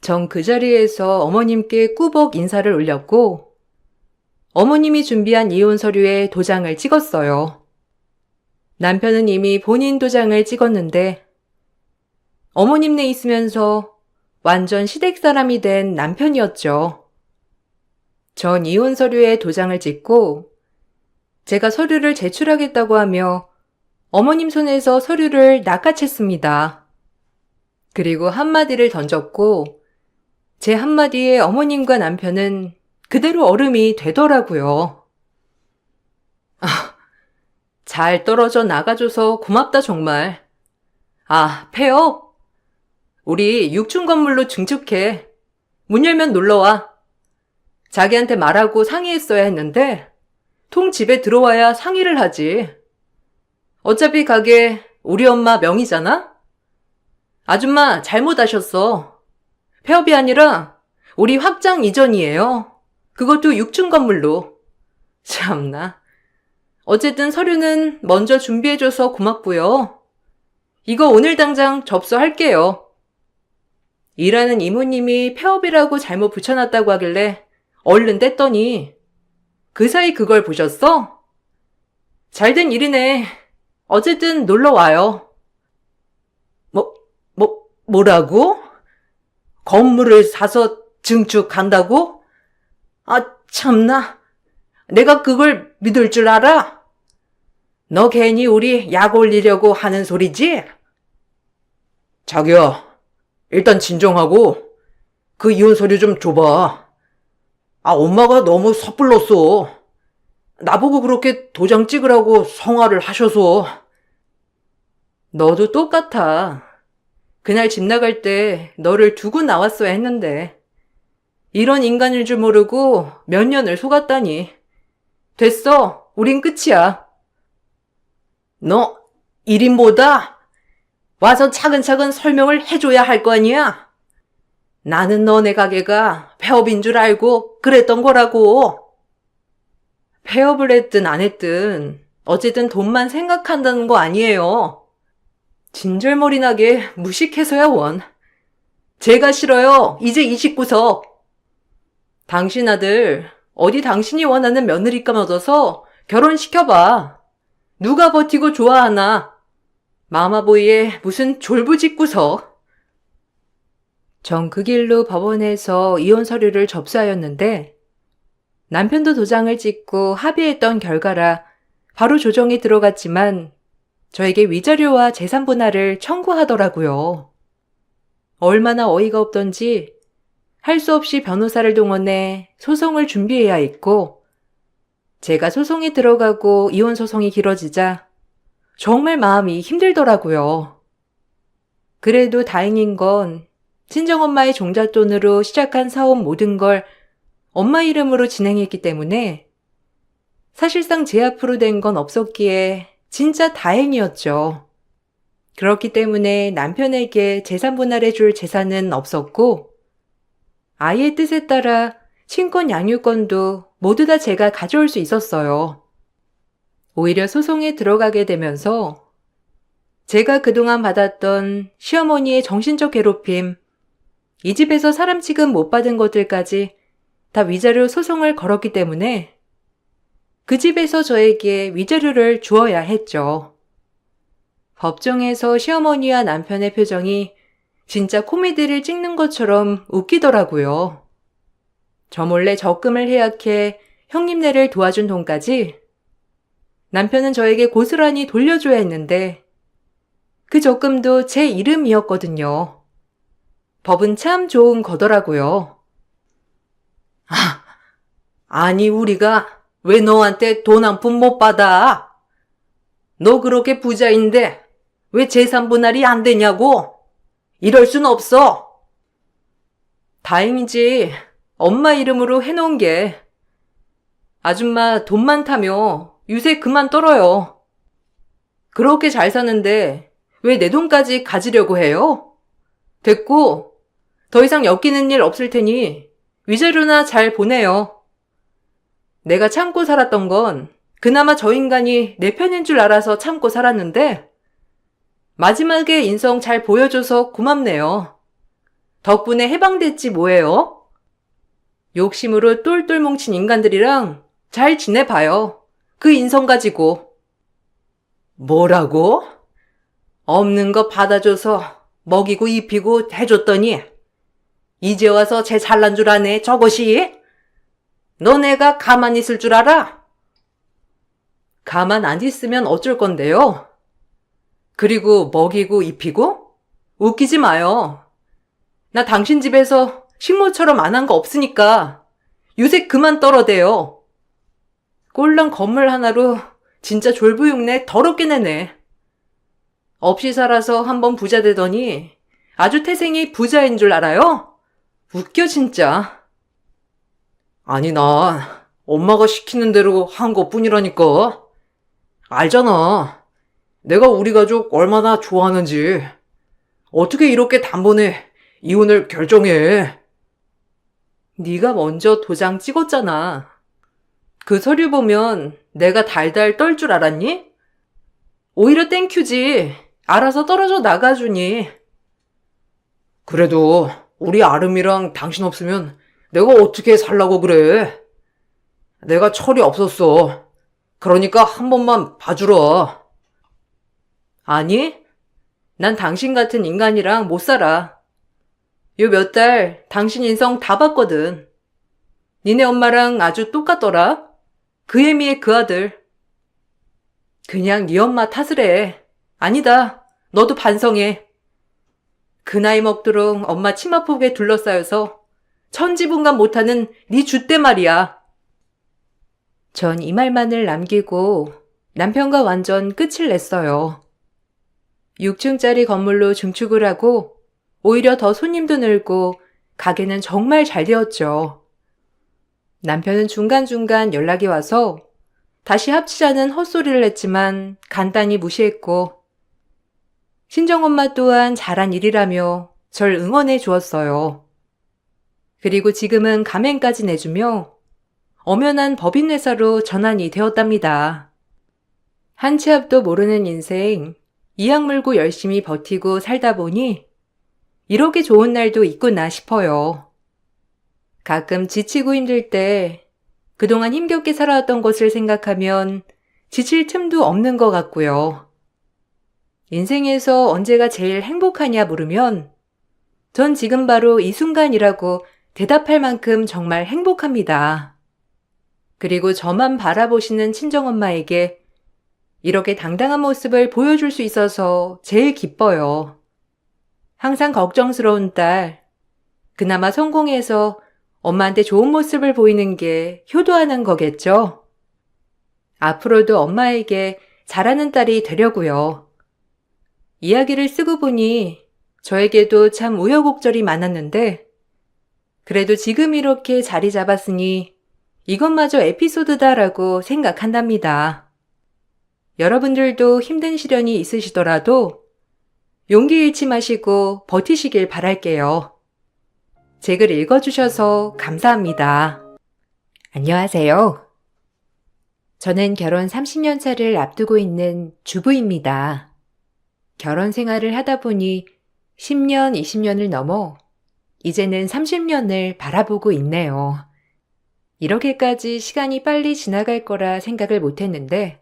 전 그 자리에서 어머님께 꾸벅 인사를 올렸고 어머님이 준비한 이혼 서류에 도장을 찍었어요. 남편은 이미 본인 도장을 찍었는데 어머님네 있으면서 완전 시댁 사람이 된 남편이었죠. 전 이혼 서류에 도장을 찍고 제가 서류를 제출하겠다고 하며 어머님 손에서 서류를 낚아챘습니다. 그리고 한마디를 던졌고 제 한마디에 어머님과 남편은 그대로 얼음이 되더라고요. 잘 떨어져 나가줘서 고맙다 정말. 아, 폐업? 우리 6층 건물로 증축해. 문 열면 놀러와. 자기한테 말하고 상의했어야 했는데 통 집에 들어와야 상의를 하지. 어차피 가게 우리 엄마 명의잖아? 아줌마 잘못하셨어. 폐업이 아니라 우리 확장 이전이에요. 그것도 6층 건물로. 참나. 어쨌든 서류는 먼저 준비해줘서 고맙고요. 이거 오늘 당장 접수할게요. 일하는 이모님이 폐업이라고 잘못 붙여놨다고 하길래 얼른 뗐더니 그 사이 그걸 보셨어? 잘된 일이네. 어쨌든 놀러 와요. 뭐라고? 건물을 사서 증축 간다고? 아, 참나. 내가 그걸 믿을 줄 알아? 너 괜히 우리 약 올리려고 하는 소리지? 자기야, 일단 진정하고 그 이혼 서류 좀 줘봐. 엄마가 너무 섣불렀어. 나보고 그렇게 도장 찍으라고 성화를 하셔서. 너도 똑같아. 그날 집 나갈 때 너를 두고 나왔어야 했는데. 이런 인간일 줄 모르고 몇 년을 속았다니. 됐어. 우린 끝이야. 너 1인보다 와서 차근차근 설명을 해줘야 할 거 아니야? 나는 너네 가게가 폐업인 줄 알고 그랬던 거라고. 폐업을 했든 안 했든 어쨌든 돈만 생각한다는 거 아니에요. 진절머리 나게 무식해서야 원. 제가 싫어요. 이제 29석. 당신 아들 어디 당신이 원하는 며느리감 얻어서 결혼시켜봐. 누가 버티고 좋아하나. 마마보이의 무슨 졸부짓구석. 전 그 길로 법원에서 이혼 서류를 접수하였는데 남편도 도장을 찍고 합의했던 결과라 바로 조정이 들어갔지만 저에게 위자료와 재산 분할을 청구하더라고요. 얼마나 어이가 없던지 할 수 없이 변호사를 동원해 소송을 준비해야 했고 제가 소송에 들어가고 이혼 소송이 길어지자 정말 마음이 힘들더라고요. 그래도 다행인 건 친정엄마의 종잣돈으로 시작한 사업 모든 걸 엄마 이름으로 진행했기 때문에 사실상 제 앞으로 된 건 없었기에 진짜 다행이었죠. 그렇기 때문에 남편에게 재산 분할해줄 재산은 없었고 아이의 뜻에 따라 친권 양육권도 모두 다 제가 가져올 수 있었어요. 오히려 소송에 들어가게 되면서 제가 그동안 받았던 시어머니의 정신적 괴롭힘, 이 집에서 사람 취급 못 받은 것들까지 다 위자료 소송을 걸었기 때문에 그 집에서 저에게 위자료를 주어야 했죠. 법정에서 시어머니와 남편의 표정이 진짜 코미디를 찍는 것처럼 웃기더라고요. 저 몰래 적금을 해약해 형님네를 도와준 돈까지 남편은 저에게 고스란히 돌려줘야 했는데 그 적금도 제 이름이었거든요. 법은 참 좋은 거더라고요. 아니 우리가 왜 너한테 돈 한 푼 못 받아? 너 그렇게 부자인데 왜 재산 분할이 안 되냐고? 이럴 순 없어. 다행이지. 엄마 이름으로 해놓은 게. 아줌마 돈 많다며 유세 그만 떨어요. 그렇게 잘 사는데 왜 내 돈까지 가지려고 해요? 됐고 더 이상 엮이는 일 없을 테니 위자료나 잘 보내요. 내가 참고 살았던 건 그나마 저 인간이 내 편인 줄 알아서 참고 살았는데 마지막에 인성 잘 보여줘서 고맙네요. 덕분에 해방됐지 뭐예요? 욕심으로 똘똘 뭉친 인간들이랑 잘 지내봐요. 그 인성 가지고. 뭐라고? 없는 거 받아줘서 먹이고 입히고 해줬더니 이제 와서 쟤 잘난 줄 아네 저것이? 너네가 가만히 있을 줄 알아? 가만 안 있으면 어쩔 건데요? 그리고 먹이고 입히고? 웃기지 마요. 나 당신 집에서 식모처럼 안 한 거 없으니까 요새 그만 떨어대요. 꼴랑 건물 하나로 진짜 졸부육내 더럽게 내네. 없이 살아서 한번 부자 되더니 아주 태생이 부자인 줄 알아요? 웃겨 진짜. 아니 나 엄마가 시키는 대로 한 것뿐이라니까. 알잖아. 내가 우리 가족 얼마나 좋아하는지. 어떻게 이렇게 단번에 이혼을 결정해. 네가 먼저 도장 찍었잖아. 그 서류 보면 내가 달달 떨 줄 알았니? 오히려 땡큐지. 알아서 떨어져 나가주니. 그래도 우리 아름이랑 당신 없으면 내가 어떻게 살라고 그래. 내가 철이 없었어. 그러니까 한 번만 봐주라. 아니, 난 당신 같은 인간이랑 못 살아. 요 몇 달 당신 인성 다 봤거든. 니네 엄마랑 아주 똑같더라. 그 애미의 그 아들. 그냥 네 엄마 탓을 해. 아니다. 너도 반성해. 그 나이 먹도록 엄마 치마폭에 둘러싸여서 천지분간 못하는 네 줏대 말이야. 전 이 말만을 남기고 남편과 완전 끝을 냈어요. 6층짜리 건물로 증축을 하고 오히려 더 손님도 늘고 가게는 정말 잘 되었죠. 남편은 중간중간 연락이 와서 다시 합치자는 헛소리를 했지만 간단히 무시했고 친정엄마 또한 잘한 일이라며 절 응원해 주었어요. 그리고 지금은 가맹까지 내주며 엄연한 법인회사로 전환이 되었답니다. 한 치 앞도 모르는 인생, 이악 물고 열심히 버티고 살다 보니 이렇게 좋은 날도 있구나 싶어요. 가끔 지치고 힘들 때 그동안 힘겹게 살아왔던 것을 생각하면 지칠 틈도 없는 것 같고요. 인생에서 언제가 제일 행복하냐 물으면 전 지금 바로 이 순간이라고 대답할 만큼 정말 행복합니다. 그리고 저만 바라보시는 친정엄마에게 이렇게 당당한 모습을 보여줄 수 있어서 제일 기뻐요. 항상 걱정스러운 딸, 그나마 성공해서 엄마한테 좋은 모습을 보이는 게 효도하는 거겠죠? 앞으로도 엄마에게 잘하는 딸이 되려고요. 이야기를 쓰고 보니 저에게도 참 우여곡절이 많았는데 그래도 지금 이렇게 자리 잡았으니 이것마저 에피소드다라고 생각한답니다. 여러분들도 힘든 시련이 있으시더라도 용기 잃지 마시고 버티시길 바랄게요. 제 글 읽어주셔서 감사합니다. 안녕하세요. 저는 결혼 30년 차를 앞두고 있는 주부입니다. 결혼 생활을 하다 보니 10년, 20년을 넘어 이제는 30년을 바라보고 있네요. 이렇게까지 시간이 빨리 지나갈 거라 생각을 못했는데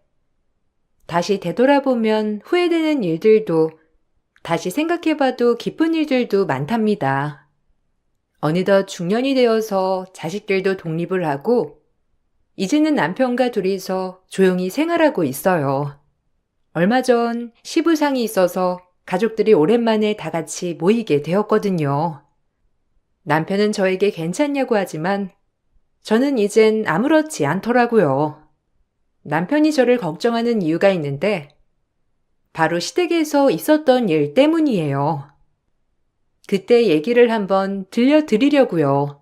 다시 되돌아보면 후회되는 일들도 다시 생각해봐도 기쁜 일들도 많답니다. 어느덧 중년이 되어서 자식들도 독립을 하고 이제는 남편과 둘이서 조용히 생활하고 있어요. 얼마 전 시부상이 있어서 가족들이 오랜만에 다 같이 모이게 되었거든요. 남편은 저에게 괜찮냐고 하지만 저는 이젠 아무렇지 않더라고요. 남편이 저를 걱정하는 이유가 있는데 바로 시댁에서 있었던 일 때문이에요. 그때 얘기를 한번 들려드리려고요.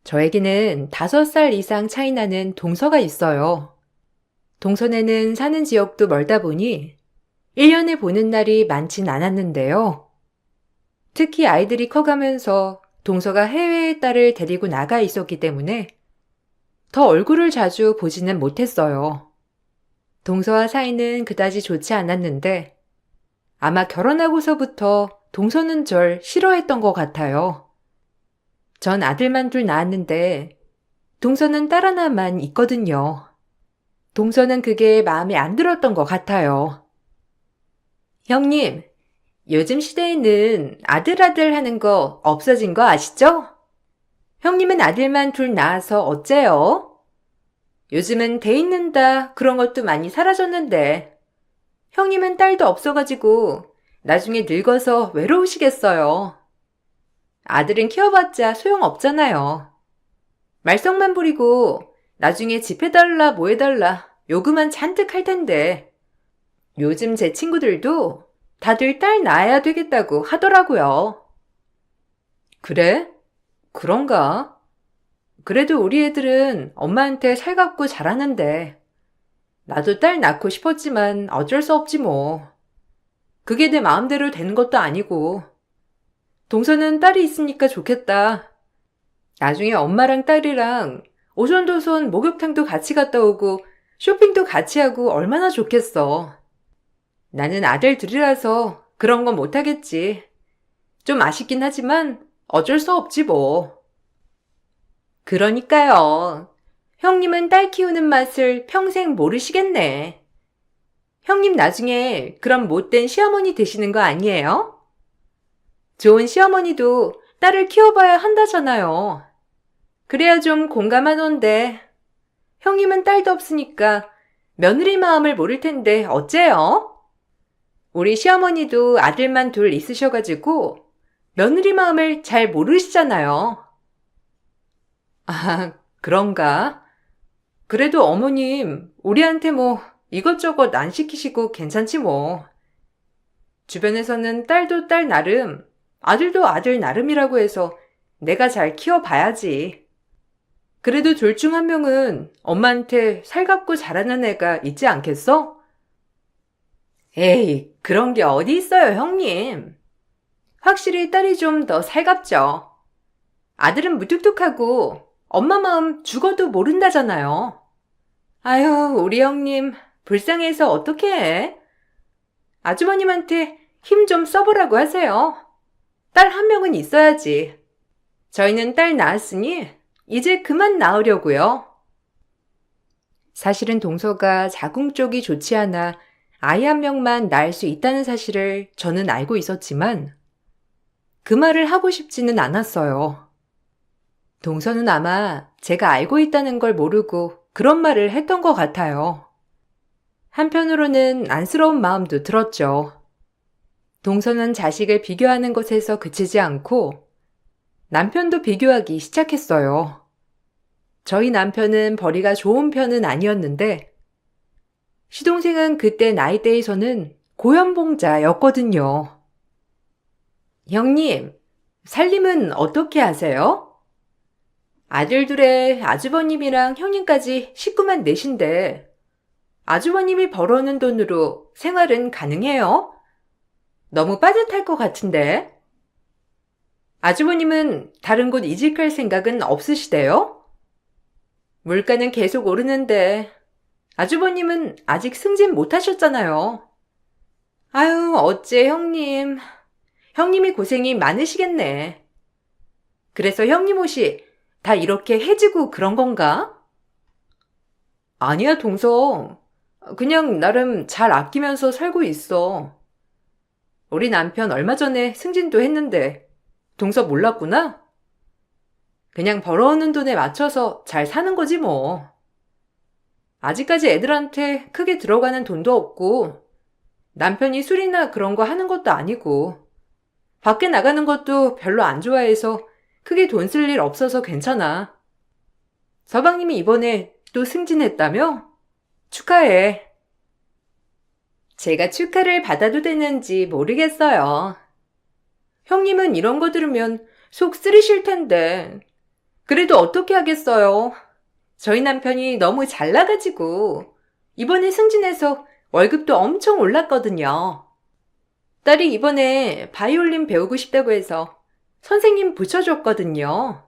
저에게는 5살 이상 차이 나는 동서가 있어요. 동서네는 사는 지역도 멀다 보니 1년에 보는 날이 많진 않았는데요. 특히 아이들이 커가면서 동서가 해외에 딸을 데리고 나가 있었기 때문에 더 얼굴을 자주 보지는 못했어요. 동서와 사이는 그다지 좋지 않았는데 아마 결혼하고서부터 동서는 절 싫어했던 것 같아요. 전 아들만 둘 낳았는데 동서는 딸 하나만 있거든요. 동서는 그게 마음에 안 들었던 것 같아요. 형님, 요즘 시대에는 아들 하는 거 없어진 거 아시죠? 형님은 아들만 둘 낳아서 어째요? 요즘은 돼 있는다 그런 것도 많이 사라졌는데 형님은 딸도 없어가지고 나중에 늙어서 외로우시겠어요. 아들은 키워봤자 소용없잖아요. 말썽만 부리고 나중에 집 해달라 뭐 해달라 요구만 잔뜩 할 텐데 요즘 제 친구들도 다들 딸 낳아야 되겠다고 하더라고요. 그래? 그런가? 그래도 우리 애들은 엄마한테 살갑고 잘하는데 나도 딸 낳고 싶었지만 어쩔 수 없지 뭐. 그게 내 마음대로 되는 것도 아니고 동서는 딸이 있으니까 좋겠다. 나중에 엄마랑 딸이랑 오손도손 목욕탕도 같이 갔다 오고 쇼핑도 같이 하고 얼마나 좋겠어. 나는 아들 둘이라서 그런 건 못하겠지. 좀 아쉽긴 하지만 어쩔 수 없지 뭐. 그러니까요. 형님은 딸 키우는 맛을 평생 모르시겠네. 형님 나중에 그런 못된 시어머니 되시는 거 아니에요? 좋은 시어머니도 딸을 키워봐야 한다잖아요. 그래야 좀 공감하던데. 형님은 딸도 없으니까 며느리 마음을 모를 텐데 어째요? 우리 시어머니도 아들만 둘 있으셔가지고 며느리 마음을 잘 모르시잖아요. 아, 그런가? 그래도 어머님, 우리한테 뭐 이것저것 안 시키시고 괜찮지 뭐. 주변에서는 딸도 딸 나름, 아들도 아들 나름이라고 해서 내가 잘 키워봐야지. 그래도 둘 중 한 명은 엄마한테 살갑고 잘하는 애가 있지 않겠어? 에이, 그런 게 어디 있어요, 형님. 확실히 딸이 좀 더 살갑죠. 아들은 무뚝뚝하고 엄마 마음 죽어도 모른다잖아요. 아유, 우리 형님 불쌍해서 어떻게 해? 아주버님한테 힘 좀 써보라고 하세요. 딸 한 명은 있어야지. 저희는 딸 낳았으니 이제 그만 낳으려고요. 사실은 동서가 자궁 쪽이 좋지 않아 아이 한 명만 낳을 수 있다는 사실을 저는 알고 있었지만 그 말을 하고 싶지는 않았어요. 동서는 아마 제가 알고 있다는 걸 모르고 그런 말을 했던 것 같아요. 한편으로는 안쓰러운 마음도 들었죠. 동서는 자식을 비교하는 것에서 그치지 않고 남편도 비교하기 시작했어요. 저희 남편은 벌이가 좋은 편은 아니었는데 시동생은 그때 나이대에서는 고연봉자였거든요. 형님, 살림은 어떻게 하세요? 아들 둘에 아주버님이랑 형님까지 식구만 넷인데 아주버님이 벌어오는 돈으로 생활은 가능해요? 너무 빠듯할 것 같은데. 아주버님은 다른 곳 이직할 생각은 없으시대요? 물가는 계속 오르는데 아주버님은 아직 승진 못 하셨잖아요. 아유, 어째 형님. 형님이 고생이 많으시겠네. 그래서 형님 옷이 다 이렇게 해지고 그런 건가? 아니야, 동서. 그냥 나름 잘 아끼면서 살고 있어. 우리 남편 얼마 전에 승진도 했는데 동서 몰랐구나? 그냥 벌어오는 돈에 맞춰서 잘 사는 거지 뭐. 아직까지 애들한테 크게 들어가는 돈도 없고 남편이 술이나 그런 거 하는 것도 아니고 밖에 나가는 것도 별로 안 좋아해서 크게 돈 쓸 일 없어서 괜찮아. 서방님이 이번에 또 승진했다며? 축하해. 제가 축하를 받아도 되는지 모르겠어요. 형님은 이런 거 들으면 속 쓰리실 텐데. 그래도 어떻게 하겠어요. 저희 남편이 너무 잘 나가지고 이번에 승진해서 월급도 엄청 올랐거든요. 딸이 이번에 바이올린 배우고 싶다고 해서 선생님 붙여줬거든요.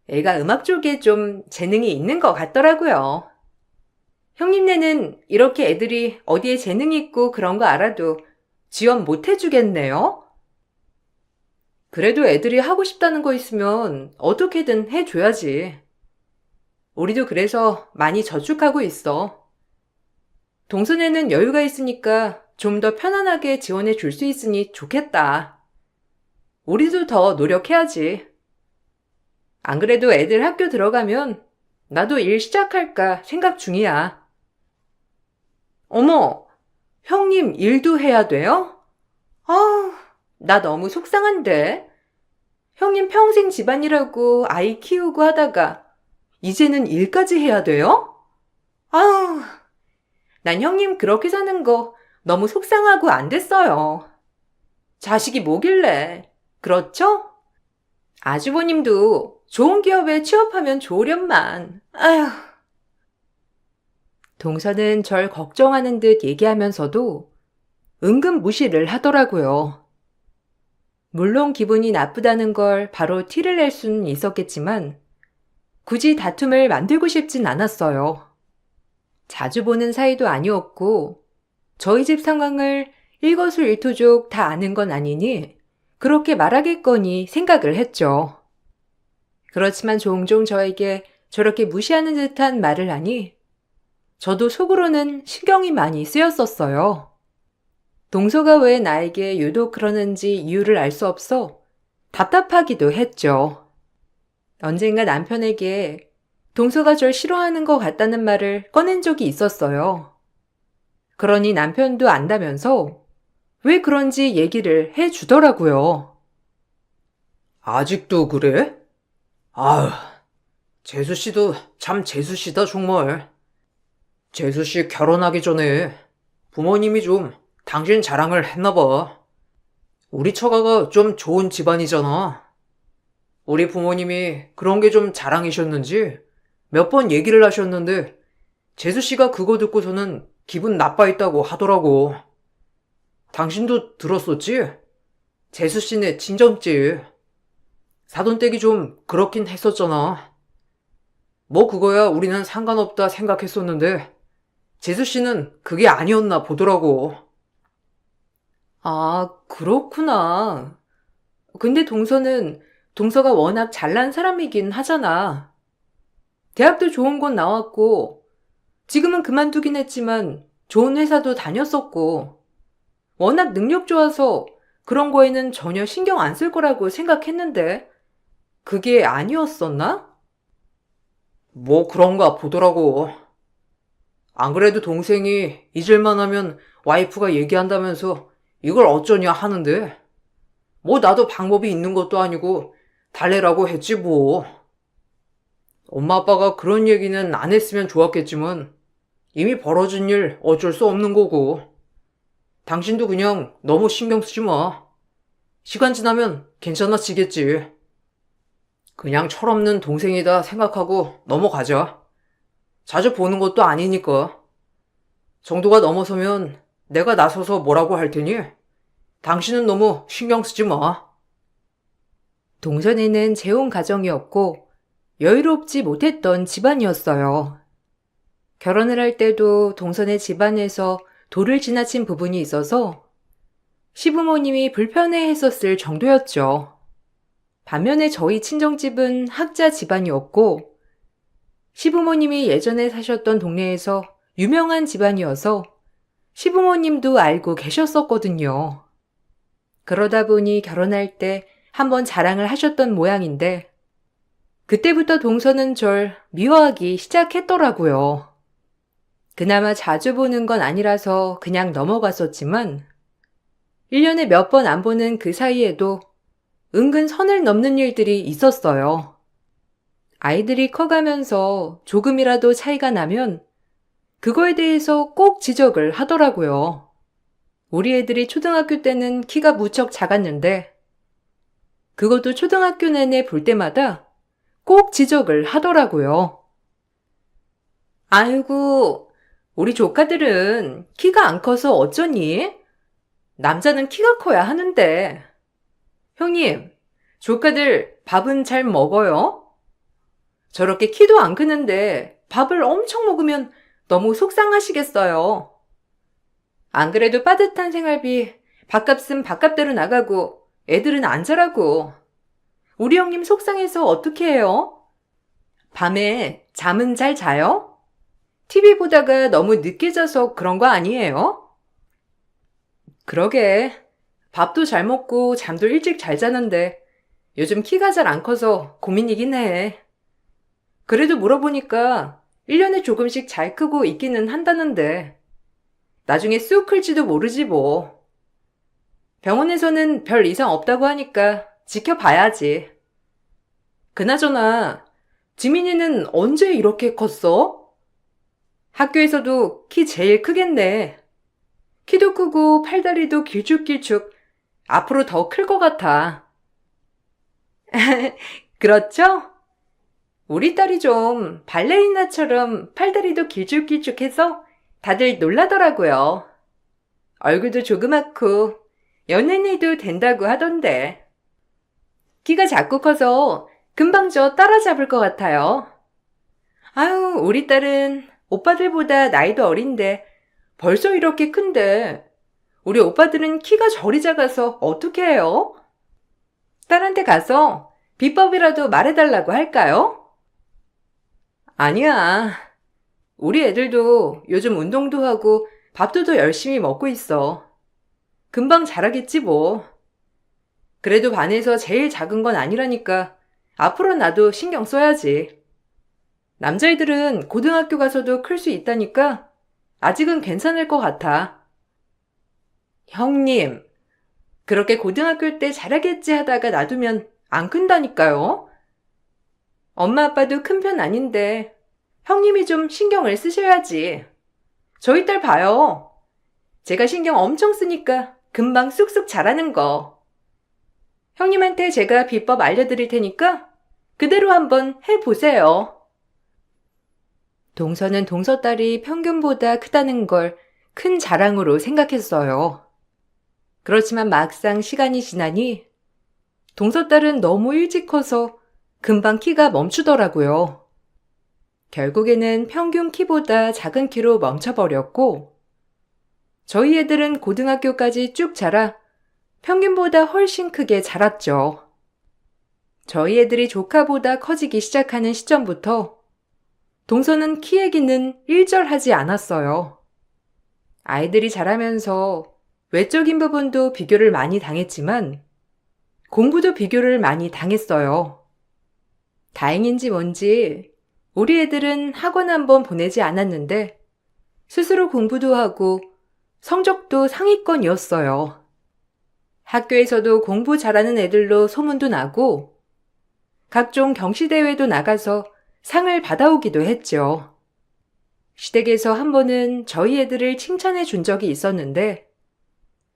애가 음악 쪽에 좀 재능이 있는 것 같더라고요. 형님네는 이렇게 애들이 어디에 재능이 있고 그런 거 알아도 지원 못 해주겠네요? 그래도 애들이 하고 싶다는 거 있으면 어떻게든 해줘야지. 우리도 그래서 많이 저축하고 있어. 동선에는 여유가 있으니까 좀 더 편안하게 지원해 줄 수 있으니 좋겠다. 우리도 더 노력해야지. 안 그래도 애들 학교 들어가면 나도 일 시작할까 생각 중이야. 어머, 형님 일도 해야 돼요? 아, 나 너무 속상한데. 형님 평생 집안일하고 아이 키우고 하다가 이제는 일까지 해야 돼요? 아우, 난 형님 그렇게 사는 거 너무 속상하고 안 됐어요. 자식이 뭐길래. 그렇죠? 아주버님도 좋은 기업에 취업하면 좋으련만. 아휴. 동서는 절 걱정하는 듯 얘기하면서도 은근 무시를 하더라고요. 물론 기분이 나쁘다는 걸 바로 티를 낼 수는 있었겠지만 굳이 다툼을 만들고 싶진 않았어요. 자주 보는 사이도 아니었고 저희 집 상황을 일거수일투족 다 아는 건 아니니 그렇게 말하겠거니 생각을 했죠. 그렇지만 종종 저에게 저렇게 무시하는 듯한 말을 하니 저도 속으로는 신경이 많이 쓰였었어요. 동서가 왜 나에게 유독 그러는지 이유를 알 수 없어 답답하기도 했죠. 언젠가 남편에게 동서가 절 싫어하는 것 같다는 말을 꺼낸 적이 있었어요. 그러니 남편도 안다면서 왜 그런지 얘기를 해주더라고요. 아직도 그래? 아휴, 재수씨도 참 재수씨다 정말. 재수씨 결혼하기 전에 부모님이 좀 당신 자랑을 했나봐. 우리 처가가 좀 좋은 집안이잖아. 우리 부모님이 그런 게 좀 자랑이셨는지 몇 번 얘기를 하셨는데 재수씨가 그거 듣고서는 기분 나빠했다고 하더라고. 당신도 들었었지? 재수씨네 친정집. 사돈댁이 좀 그렇긴 했었잖아. 뭐 그거야 우리는 상관없다 생각했었는데 재수씨는 그게 아니었나 보더라고. 아, 그렇구나. 근데 동서가 워낙 잘난 사람이긴 하잖아. 대학도 좋은 곳 나왔고, 지금은 그만두긴 했지만 좋은 회사도 다녔었고, 워낙 능력 좋아서 그런 거에는 전혀 신경 안 쓸 거라고 생각했는데, 그게 아니었었나? 뭐 그런가 보더라고. 안 그래도 동생이 잊을만 하면 와이프가 얘기한다면서 이걸 어쩌냐 하는데 뭐 나도 방법이 있는 것도 아니고 달래라고 했지 뭐. 엄마 아빠가 그런 얘기는 안 했으면 좋았겠지만 이미 벌어진 일 어쩔 수 없는 거고. 당신도 그냥 너무 신경 쓰지 마. 시간 지나면 괜찮아지겠지. 그냥 철없는 동생이다 생각하고 넘어가자. 자주 보는 것도 아니니까. 정도가 넘어서면 내가 나서서 뭐라고 할 테니 당신은 너무 신경 쓰지 마. 동선에는 재혼 가정이었고 여유롭지 못했던 집안이었어요. 결혼을 할 때도 동선의 집안에서 도를 지나친 부분이 있어서 시부모님이 불편해 했었을 정도였죠. 반면에 저희 친정집은 학자 집안이었고 시부모님이 예전에 사셨던 동네에서 유명한 집안이어서 시부모님도 알고 계셨었거든요. 그러다 보니 결혼할 때 한번 자랑을 하셨던 모양인데 그때부터 동서는 절 미워하기 시작했더라고요. 그나마 자주 보는 건 아니라서 그냥 넘어갔었지만 1년에 몇 번 안 보는 그 사이에도 은근 선을 넘는 일들이 있었어요. 아이들이 커가면서 조금이라도 차이가 나면 그거에 대해서 꼭 지적을 하더라고요. 우리 애들이 초등학교 때는 키가 무척 작았는데 그것도 초등학교 내내 볼 때마다 꼭 지적을 하더라고요. 아이고, 우리 조카들은 키가 안 커서 어쩌니? 남자는 키가 커야 하는데. 형님, 조카들 밥은 잘 먹어요? 저렇게 키도 안 크는데 밥을 엄청 먹으면 너무 속상하시겠어요. 안 그래도 빠듯한 생활비 밥값은 밥값대로 나가고 애들은 안 자라고. 우리 형님 속상해서 어떻게 해요? 밤에 잠은 잘 자요? TV 보다가 너무 늦게 자서 그런 거 아니에요? 그러게. 밥도 잘 먹고 잠도 일찍 잘 자는데 요즘 키가 잘 안 커서 고민이긴 해. 그래도 물어보니까 1년에 조금씩 잘 크고 있기는 한다는데 나중에 쑥 클지도 모르지 뭐. 병원에서는 별 이상 없다고 하니까 지켜봐야지. 그나저나 지민이는 언제 이렇게 컸어? 학교에서도 키 제일 크겠네. 키도 크고 팔다리도 길쭉길쭉 앞으로 더 클 것 같아. 그렇죠? 우리 딸이 좀 발레리나처럼 팔다리도 길쭉길쭉해서 다들 놀라더라고요. 얼굴도 조그맣고 연예인도 된다고 하던데. 키가 자꾸 커서 금방 저 따라잡을 것 같아요. 아유, 우리 딸은 오빠들보다 나이도 어린데 벌써 이렇게 큰데 우리 오빠들은 키가 저리 작아서 어떻게 해요? 딸한테 가서 비법이라도 말해달라고 할까요? 아니야. 우리 애들도 요즘 운동도 하고 밥도 더 열심히 먹고 있어. 금방 자라겠지 뭐. 그래도 반에서 제일 작은 건 아니라니까 앞으로 나도 신경 써야지. 남자애들은 고등학교 가서도 클 수 있다니까 아직은 괜찮을 것 같아. 형님, 그렇게 고등학교 때 잘하겠지 하다가 놔두면 안 큰다니까요. 엄마 아빠도 큰 편 아닌데 형님이 좀 신경을 쓰셔야지. 저희 딸 봐요. 제가 신경 엄청 쓰니까 금방 쑥쑥 자라는 거. 형님한테 제가 비법 알려드릴 테니까 그대로 한번 해보세요. 동서는 동서딸이 평균보다 크다는 걸 큰 자랑으로 생각했어요. 그렇지만 막상 시간이 지나니 동서딸은 너무 일찍 커서 금방 키가 멈추더라고요. 결국에는 평균 키보다 작은 키로 멈춰버렸고 저희 애들은 고등학교까지 쭉 자라 평균보다 훨씬 크게 자랐죠. 저희 애들이 조카보다 커지기 시작하는 시점부터 동서는 키 얘기는 일절하지 않았어요. 아이들이 자라면서 외적인 부분도 비교를 많이 당했지만 공부도 비교를 많이 당했어요. 다행인지 뭔지 우리 애들은 학원 한번 보내지 않았는데 스스로 공부도 하고 성적도 상위권이었어요. 학교에서도 공부 잘하는 애들로 소문도 나고 각종 경시대회도 나가서 상을 받아오기도 했죠. 시댁에서 한 번은 저희 애들을 칭찬해 준 적이 있었는데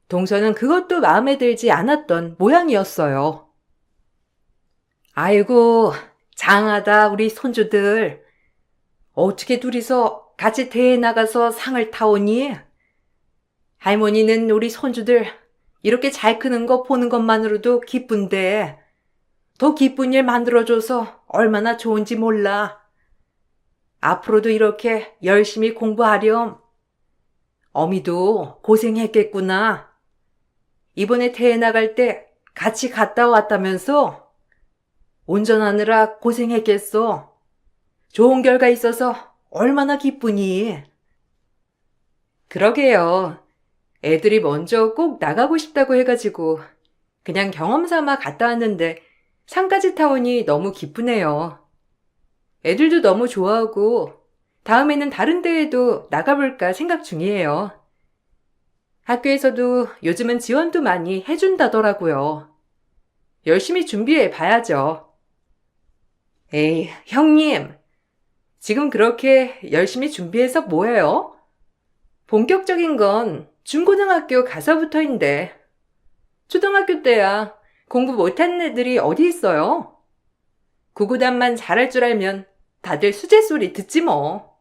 동서는 그것도 마음에 들지 않았던 모양이었어요. 아이고, 장하다 우리 손주들. 어떻게 둘이서 같이 대회 나가서 상을 타오니? 할머니는 우리 손주들 이렇게 잘 크는 거 보는 것만으로도 기쁜데 더 기쁜 일 만들어줘서 얼마나 좋은지 몰라. 앞으로도 이렇게 열심히 공부하렴. 어미도 고생했겠구나. 이번에 대회 나갈 때 같이 갔다 왔다면서? 운전하느라 고생했겠어. 좋은 결과 있어서 얼마나 기쁘니? 그러게요. 애들이 먼저 꼭 나가고 싶다고 해가지고 그냥 경험 삼아 갔다 왔는데 상까지 타오니 너무 기쁘네요. 애들도 너무 좋아하고 다음에는 다른 대회도 나가볼까 생각 중이에요. 학교에서도 요즘은 지원도 많이 해준다더라고요. 열심히 준비해 봐야죠. 에이, 형님. 지금 그렇게 열심히 준비해서 뭐해요? 본격적인 건 중고등학교 가서부터인데 초등학교 때야 공부 못하는 애들이 어디 있어요? 구구단만 잘할 줄 알면 다들 수제 소리 듣지 뭐.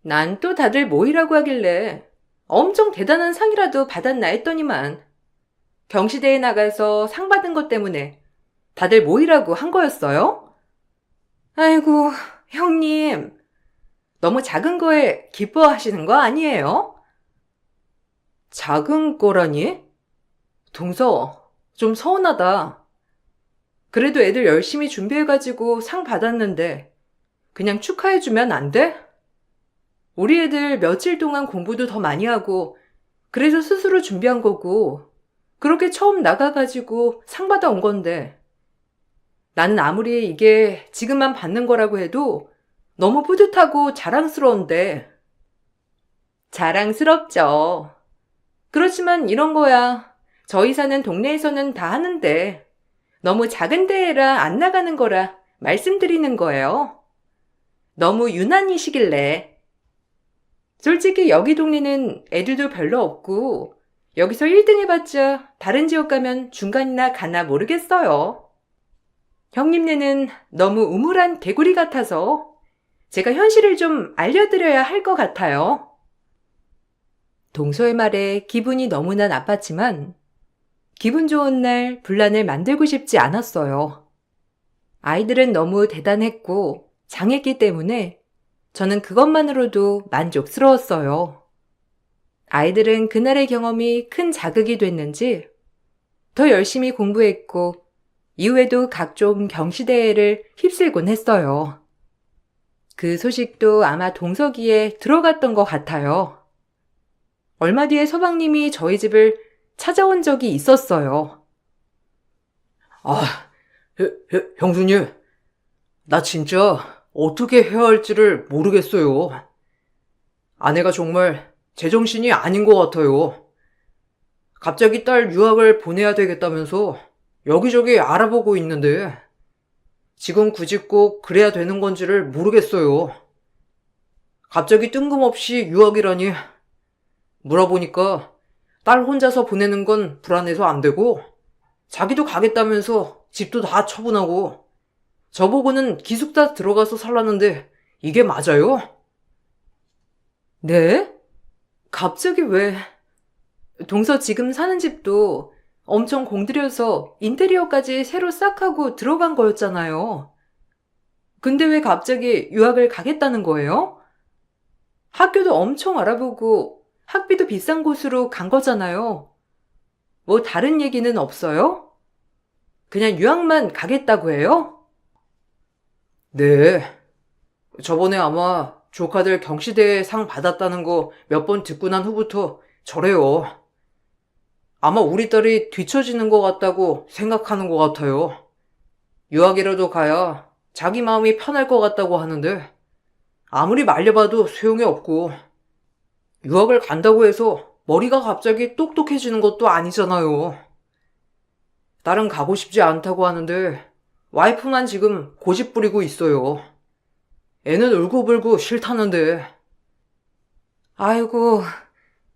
난 또 다들 뭐이라고 하길래 엄청 대단한 상이라도 받았나 했더니만 경시대회 나가서 상 받은 것 때문에 다들 뭐이라고 한 거였어요? 아이고, 형님. 너무 작은 거에 기뻐하시는 거 아니에요? 작은 거라니? 동서, 좀 서운하다. 그래도 애들 열심히 준비해가지고 상 받았는데 그냥 축하해주면 안 돼? 우리 애들 며칠 동안 공부도 더 많이 하고 그래서 스스로 준비한 거고 그렇게 처음 나가가지고 상 받아온 건데 나는 아무리 이게 지금만 받는 거라고 해도 너무 뿌듯하고 자랑스러운데. 자랑스럽죠. 그렇지만 이런 거야 저희 사는 동네에서는 다 하는데 너무 작은 대회라 안 나가는 거라 말씀드리는 거예요. 너무 유난이시길래. 솔직히 여기 동네는 애들도 별로 없고 여기서 1등 해봤자 다른 지역 가면 중간이나 가나 모르겠어요. 형님네는 너무 우물한 개구리 같아서 제가 현실을 좀 알려드려야 할 것 같아요. 동서의 말에 기분이 너무나 나빴지만 기분 좋은 날 분란을 만들고 싶지 않았어요. 아이들은 너무 대단했고 장했기 때문에 저는 그것만으로도 만족스러웠어요. 아이들은 그날의 경험이 큰 자극이 됐는지 더 열심히 공부했고 이후에도 각종 경시대회를 휩쓸곤 했어요. 그 소식도 아마 동서기에 들어갔던 것 같아요. 얼마 뒤에 서방님이 저희 집을 찾아온 적이 있었어요. 아, 형수님, 나 진짜 어떻게 해야 할지를 모르겠어요. 아내가 정말 제정신이 아닌 것 같아요. 갑자기 딸 유학을 보내야 되겠다면서 여기저기 알아보고 있는데 지금 굳이 꼭 그래야 되는 건지를 모르겠어요. 갑자기 뜬금없이 유학이라니. 물어보니까 딸 혼자서 보내는 건 불안해서 안 되고 자기도 가겠다면서 집도 다 처분하고 저보고는 기숙사 들어가서 살라는데 이게 맞아요? 네? 갑자기 왜? 동서 지금 사는 집도 엄청 공들여서 인테리어까지 새로 싹 하고 들어간 거였잖아요. 근데 왜 갑자기 유학을 가겠다는 거예요? 학교도 엄청 알아보고 학비도 비싼 곳으로 간 거잖아요. 뭐 다른 얘기는 없어요? 그냥 유학만 가겠다고 해요? 네. 저번에 아마 조카들 경시대회 상 받았다는 거 몇 번 듣고 난 후부터 저래요. 아마 우리 딸이 뒤처지는 것 같다고 생각하는 것 같아요. 유학이라도 가야 자기 마음이 편할 것 같다고 하는데 아무리 말려봐도 소용이 없고 유학을 간다고 해서 머리가 갑자기 똑똑해지는 것도 아니잖아요. 딸은 가고 싶지 않다고 하는데 와이프만 지금 고집 부리고 있어요. 애는 울고불고 싫다는데. 아이고,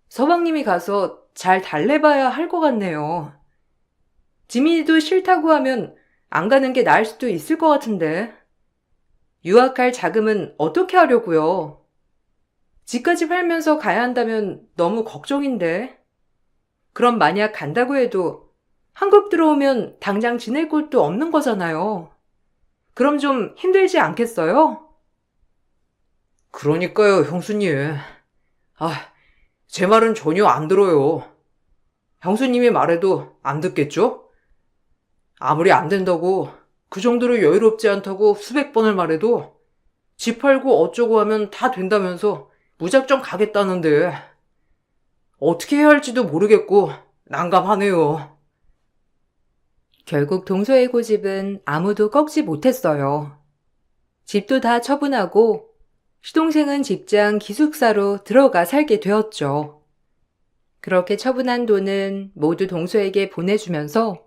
서방님이 가서 잘 달래봐야 할 것 같네요. 지민이도 싫다고 하면 안 가는 게 나을 수도 있을 것 같은데. 유학할 자금은 어떻게 하려고요? 집까지 팔면서 가야 한다면 너무 걱정인데. 그럼 만약 간다고 해도 한국 들어오면 당장 지낼 곳도 없는 거잖아요. 그럼 좀 힘들지 않겠어요? 그러니까요, 형수님. 제 말은 전혀 안 들어요. 형수님이 말해도 안 듣겠죠? 아무리 안 된다고 그 정도로 여유롭지 않다고 수백 번을 말해도 집 팔고 어쩌고 하면 다 된다면서 무작정 가겠다는데 어떻게 해야 할지도 모르겠고 난감하네요. 결국 동서의 고집은 아무도 꺾지 못했어요. 집도 다 처분하고 시동생은 직장 기숙사로 들어가 살게 되었죠. 그렇게 처분한 돈은 모두 동서에게 보내주면서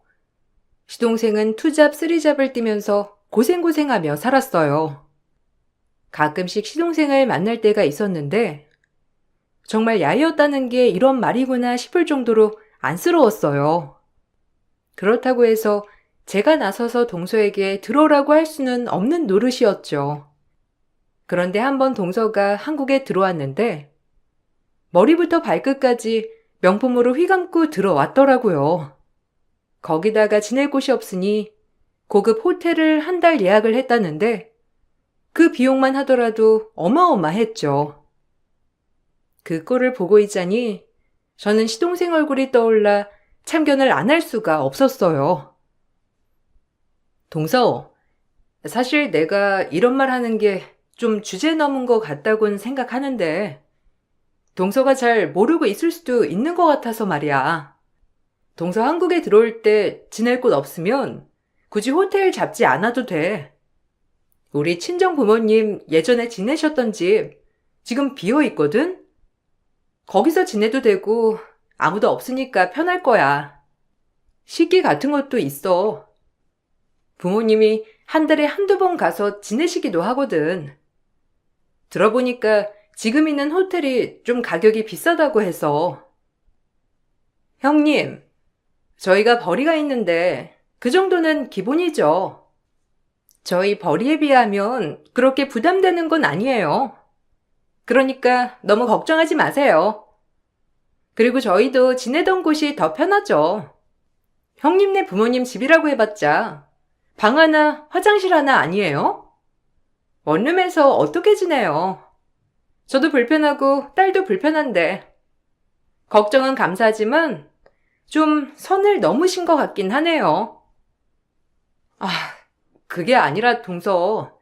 시동생은 투잡 쓰리잡을 뛰면서 고생고생하며 살았어요. 가끔씩 시동생을 만날 때가 있었는데 정말 야이었다는 게 이런 말이구나 싶을 정도로 안쓰러웠어요. 그렇다고 해서 제가 나서서 동서에게 들어오라고 할 수는 없는 노릇이었죠. 그런데 한번 동서가 한국에 들어왔는데 머리부터 발끝까지 명품으로 휘감고 들어왔더라고요. 거기다가 지낼 곳이 없으니 고급 호텔을 한 달 예약을 했다는데 그 비용만 하더라도 어마어마했죠. 그 꼴을 보고 있자니 저는 시동생 얼굴이 떠올라 참견을 안 할 수가 없었어요. 동서, 사실 내가 이런 말 하는 게 좀 주제 넘은 것 같다고는 생각하는데 동서가 잘 모르고 있을 수도 있는 것 같아서 말이야. 동서 한국에 들어올 때 지낼 곳 없으면 굳이 호텔 잡지 않아도 돼. 우리 친정 부모님 예전에 지내셨던 집 지금 비어 있거든? 거기서 지내도 되고 아무도 없으니까 편할 거야. 식기 같은 것도 있어. 부모님이 한 달에 한두 번 가서 지내시기도 하거든. 들어보니까 지금 있는 호텔이 좀 가격이 비싸다고 해서. 형님, 저희가 벌이가 있는데 그 정도는 기본이죠. 저희 벌이에 비하면 그렇게 부담되는 건 아니에요. 그러니까 너무 걱정하지 마세요. 그리고 저희도 지내던 곳이 더 편하죠. 형님네 부모님 집이라고 해봤자 방 하나, 화장실 하나 아니에요? 원룸에서 어떻게 지내요? 저도 불편하고 딸도 불편한데 걱정은 감사하지만 좀 선을 넘으신 것 같긴 하네요. 아, 그게 아니라 동서,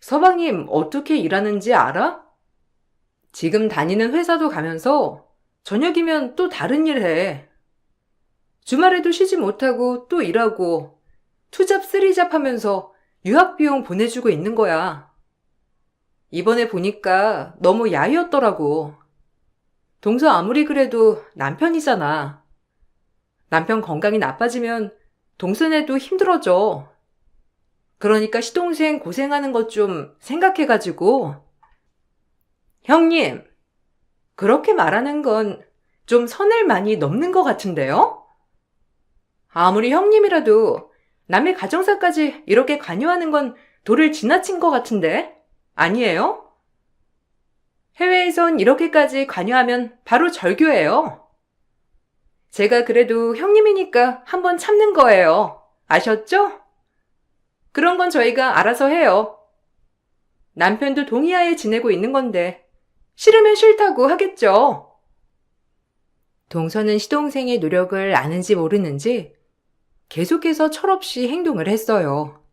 서방님 어떻게 일하는지 알아? 지금 다니는 회사도 가면서 저녁이면 또 다른 일 해. 주말에도 쉬지 못하고 또 일하고 투잡 쓰리잡 하면서 유학비용 보내주고 있는 거야. 이번에 보니까 너무 야위었더라고. 동서 아무리 그래도 남편이잖아. 남편 건강이 나빠지면 동서네도 힘들어져. 그러니까 시동생 고생하는 것 좀 생각해가지고. 형님, 그렇게 말하는 건 좀 선을 많이 넘는 것 같은데요? 아무리 형님이라도 남의 가정사까지 이렇게 관여하는 건 도를 지나친 것 같은데? 아니에요? 해외에선 이렇게까지 관여하면 바로 절교예요. 제가 그래도 형님이니까 한번 참는 거예요. 아셨죠? 그런 건 저희가 알아서 해요. 남편도 동의하에 지내고 있는 건데 싫으면 싫다고 하겠죠. 동서는 시동생의 노력을 아는지 모르는지 계속해서 철없이 행동을 했어요.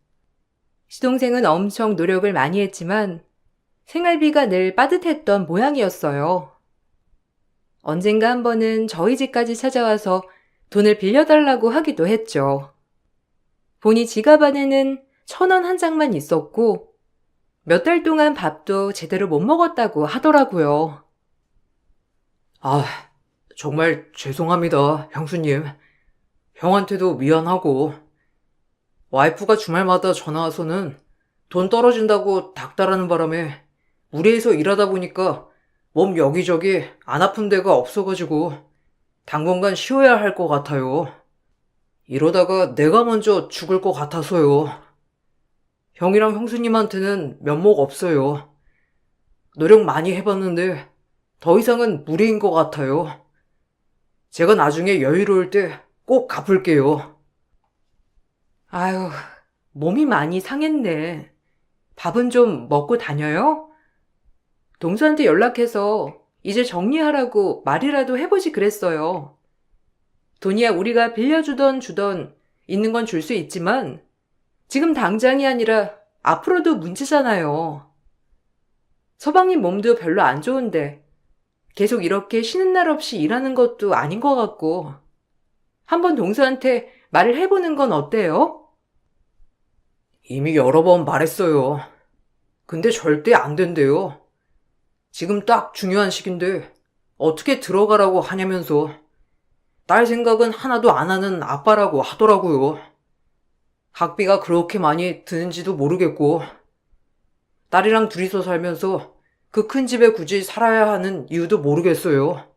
시동생은 엄청 노력을 많이 했지만 생활비가 늘 빠듯했던 모양이었어요. 언젠가 한 번은 저희 집까지 찾아와서 돈을 빌려달라고 하기도 했죠. 보니 지갑 안에는 1,000원 한 장만 있었고 몇 달 동안 밥도 제대로 못 먹었다고 하더라고요. 아, 정말 죄송합니다, 형수님. 형한테도 미안하고. 와이프가 주말마다 전화와서는 돈 떨어진다고 닥달하는 바람에 무리해서 일하다 보니까 몸 여기저기 안 아픈 데가 없어가지고 당분간 쉬어야 할 것 같아요. 이러다가 내가 먼저 죽을 것 같아서요. 형이랑 형수님한테는 면목 없어요. 노력 많이 해봤는데 더 이상은 무리인 것 같아요. 제가 나중에 여유로울 때 꼭 갚을게요. 아유, 몸이 많이 상했네. 밥은 좀 먹고 다녀요? 동서한테 연락해서 이제 정리하라고 말이라도 해보지 그랬어요. 돈이야 우리가 빌려주던 주던 있는 건 줄 수 있지만 지금 당장이 아니라 앞으로도 문제잖아요. 서방님 몸도 별로 안 좋은데 계속 이렇게 쉬는 날 없이 일하는 것도 아닌 것 같고 한번 동서한테 말을 해보는 건 어때요? 이미 여러 번 말했어요. 근데 절대 안 된대요. 지금 딱 중요한 시기인데 어떻게 들어가라고 하냐면서 딸 생각은 하나도 안 하는 아빠라고 하더라고요. 학비가 그렇게 많이 드는지도 모르겠고 딸이랑 둘이서 살면서 그 큰 집에 굳이 살아야 하는 이유도 모르겠어요.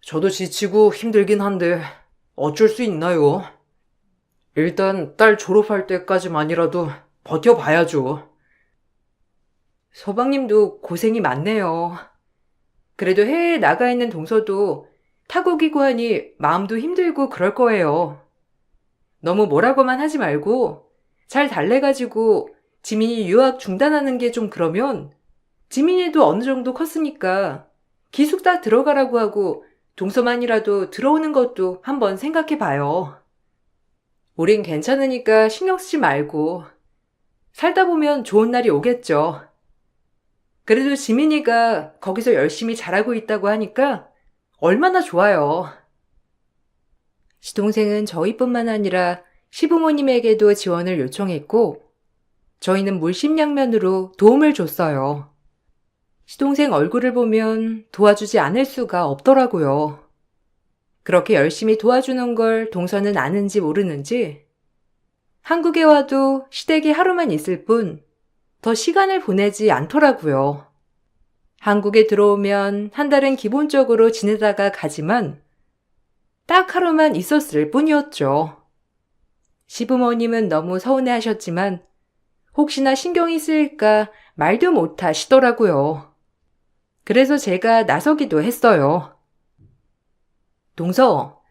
저도 지치고 힘들긴 한데 어쩔 수 있나요? 일단 딸 졸업할 때까지만이라도 버텨봐야죠. 서방님도 고생이 많네요. 그래도 해외에 나가 있는 동서도 타국이고 하니 마음도 힘들고 그럴 거예요. 너무 뭐라고만 하지 말고 잘 달래가지고 지민이 유학 중단하는 게 좀 그러면 지민이도 어느 정도 컸으니까 기숙사 들어가라고 하고 동서만이라도 들어오는 것도 한번 생각해 봐요. 우린 괜찮으니까 신경 쓰지 말고 살다 보면 좋은 날이 오겠죠. 그래도 지민이가 거기서 열심히 잘하고 있다고 하니까 얼마나 좋아요. 시동생은 저희뿐만 아니라 시부모님에게도 지원을 요청했고 저희는 물심양면으로 도움을 줬어요. 시동생 얼굴을 보면 도와주지 않을 수가 없더라고요. 그렇게 열심히 도와주는 걸 동서는 아는지 모르는지 한국에 와도 시댁에 하루만 있을 뿐 더 시간을 보내지 않더라고요. 한국에 들어오면 한 달은 기본적으로 지내다가 가지만 딱 하루만 있었을 뿐이었죠. 시부모님은 너무 서운해하셨지만 혹시나 신경이 쓰일까 말도 못 하시더라고요. 그래서 제가 나서기도 했어요. 동서,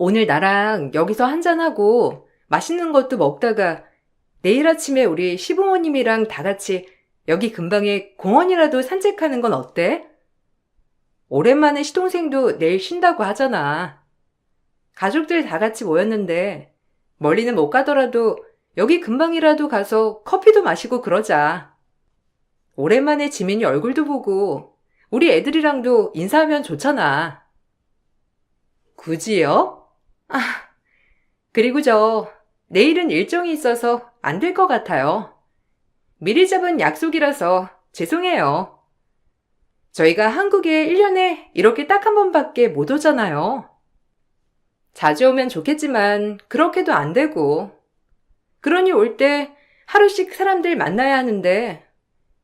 오늘 나랑 여기서 한잔하고 맛있는 것도 먹다가 내일 아침에 우리 시부모님이랑 다 같이 여기 근방에 공원이라도 산책하는 건 어때? 오랜만에 시동생도 내일 쉰다고 하잖아. 가족들 다 같이 모였는데 멀리는 못 가더라도 여기 근방이라도 가서 커피도 마시고 그러자. 오랜만에 지민이 얼굴도 보고 우리 애들이랑도 인사하면 좋잖아. 굳이요? 아, 그리고 내일은 일정이 있어서 안 될 것 같아요. 미리 잡은 약속이라서 죄송해요. 저희가 한국에 1년에 이렇게 딱 한 번밖에 못 오잖아요. 자주 오면 좋겠지만 그렇게도 안 되고. 그러니 올 때 하루씩 사람들 만나야 하는데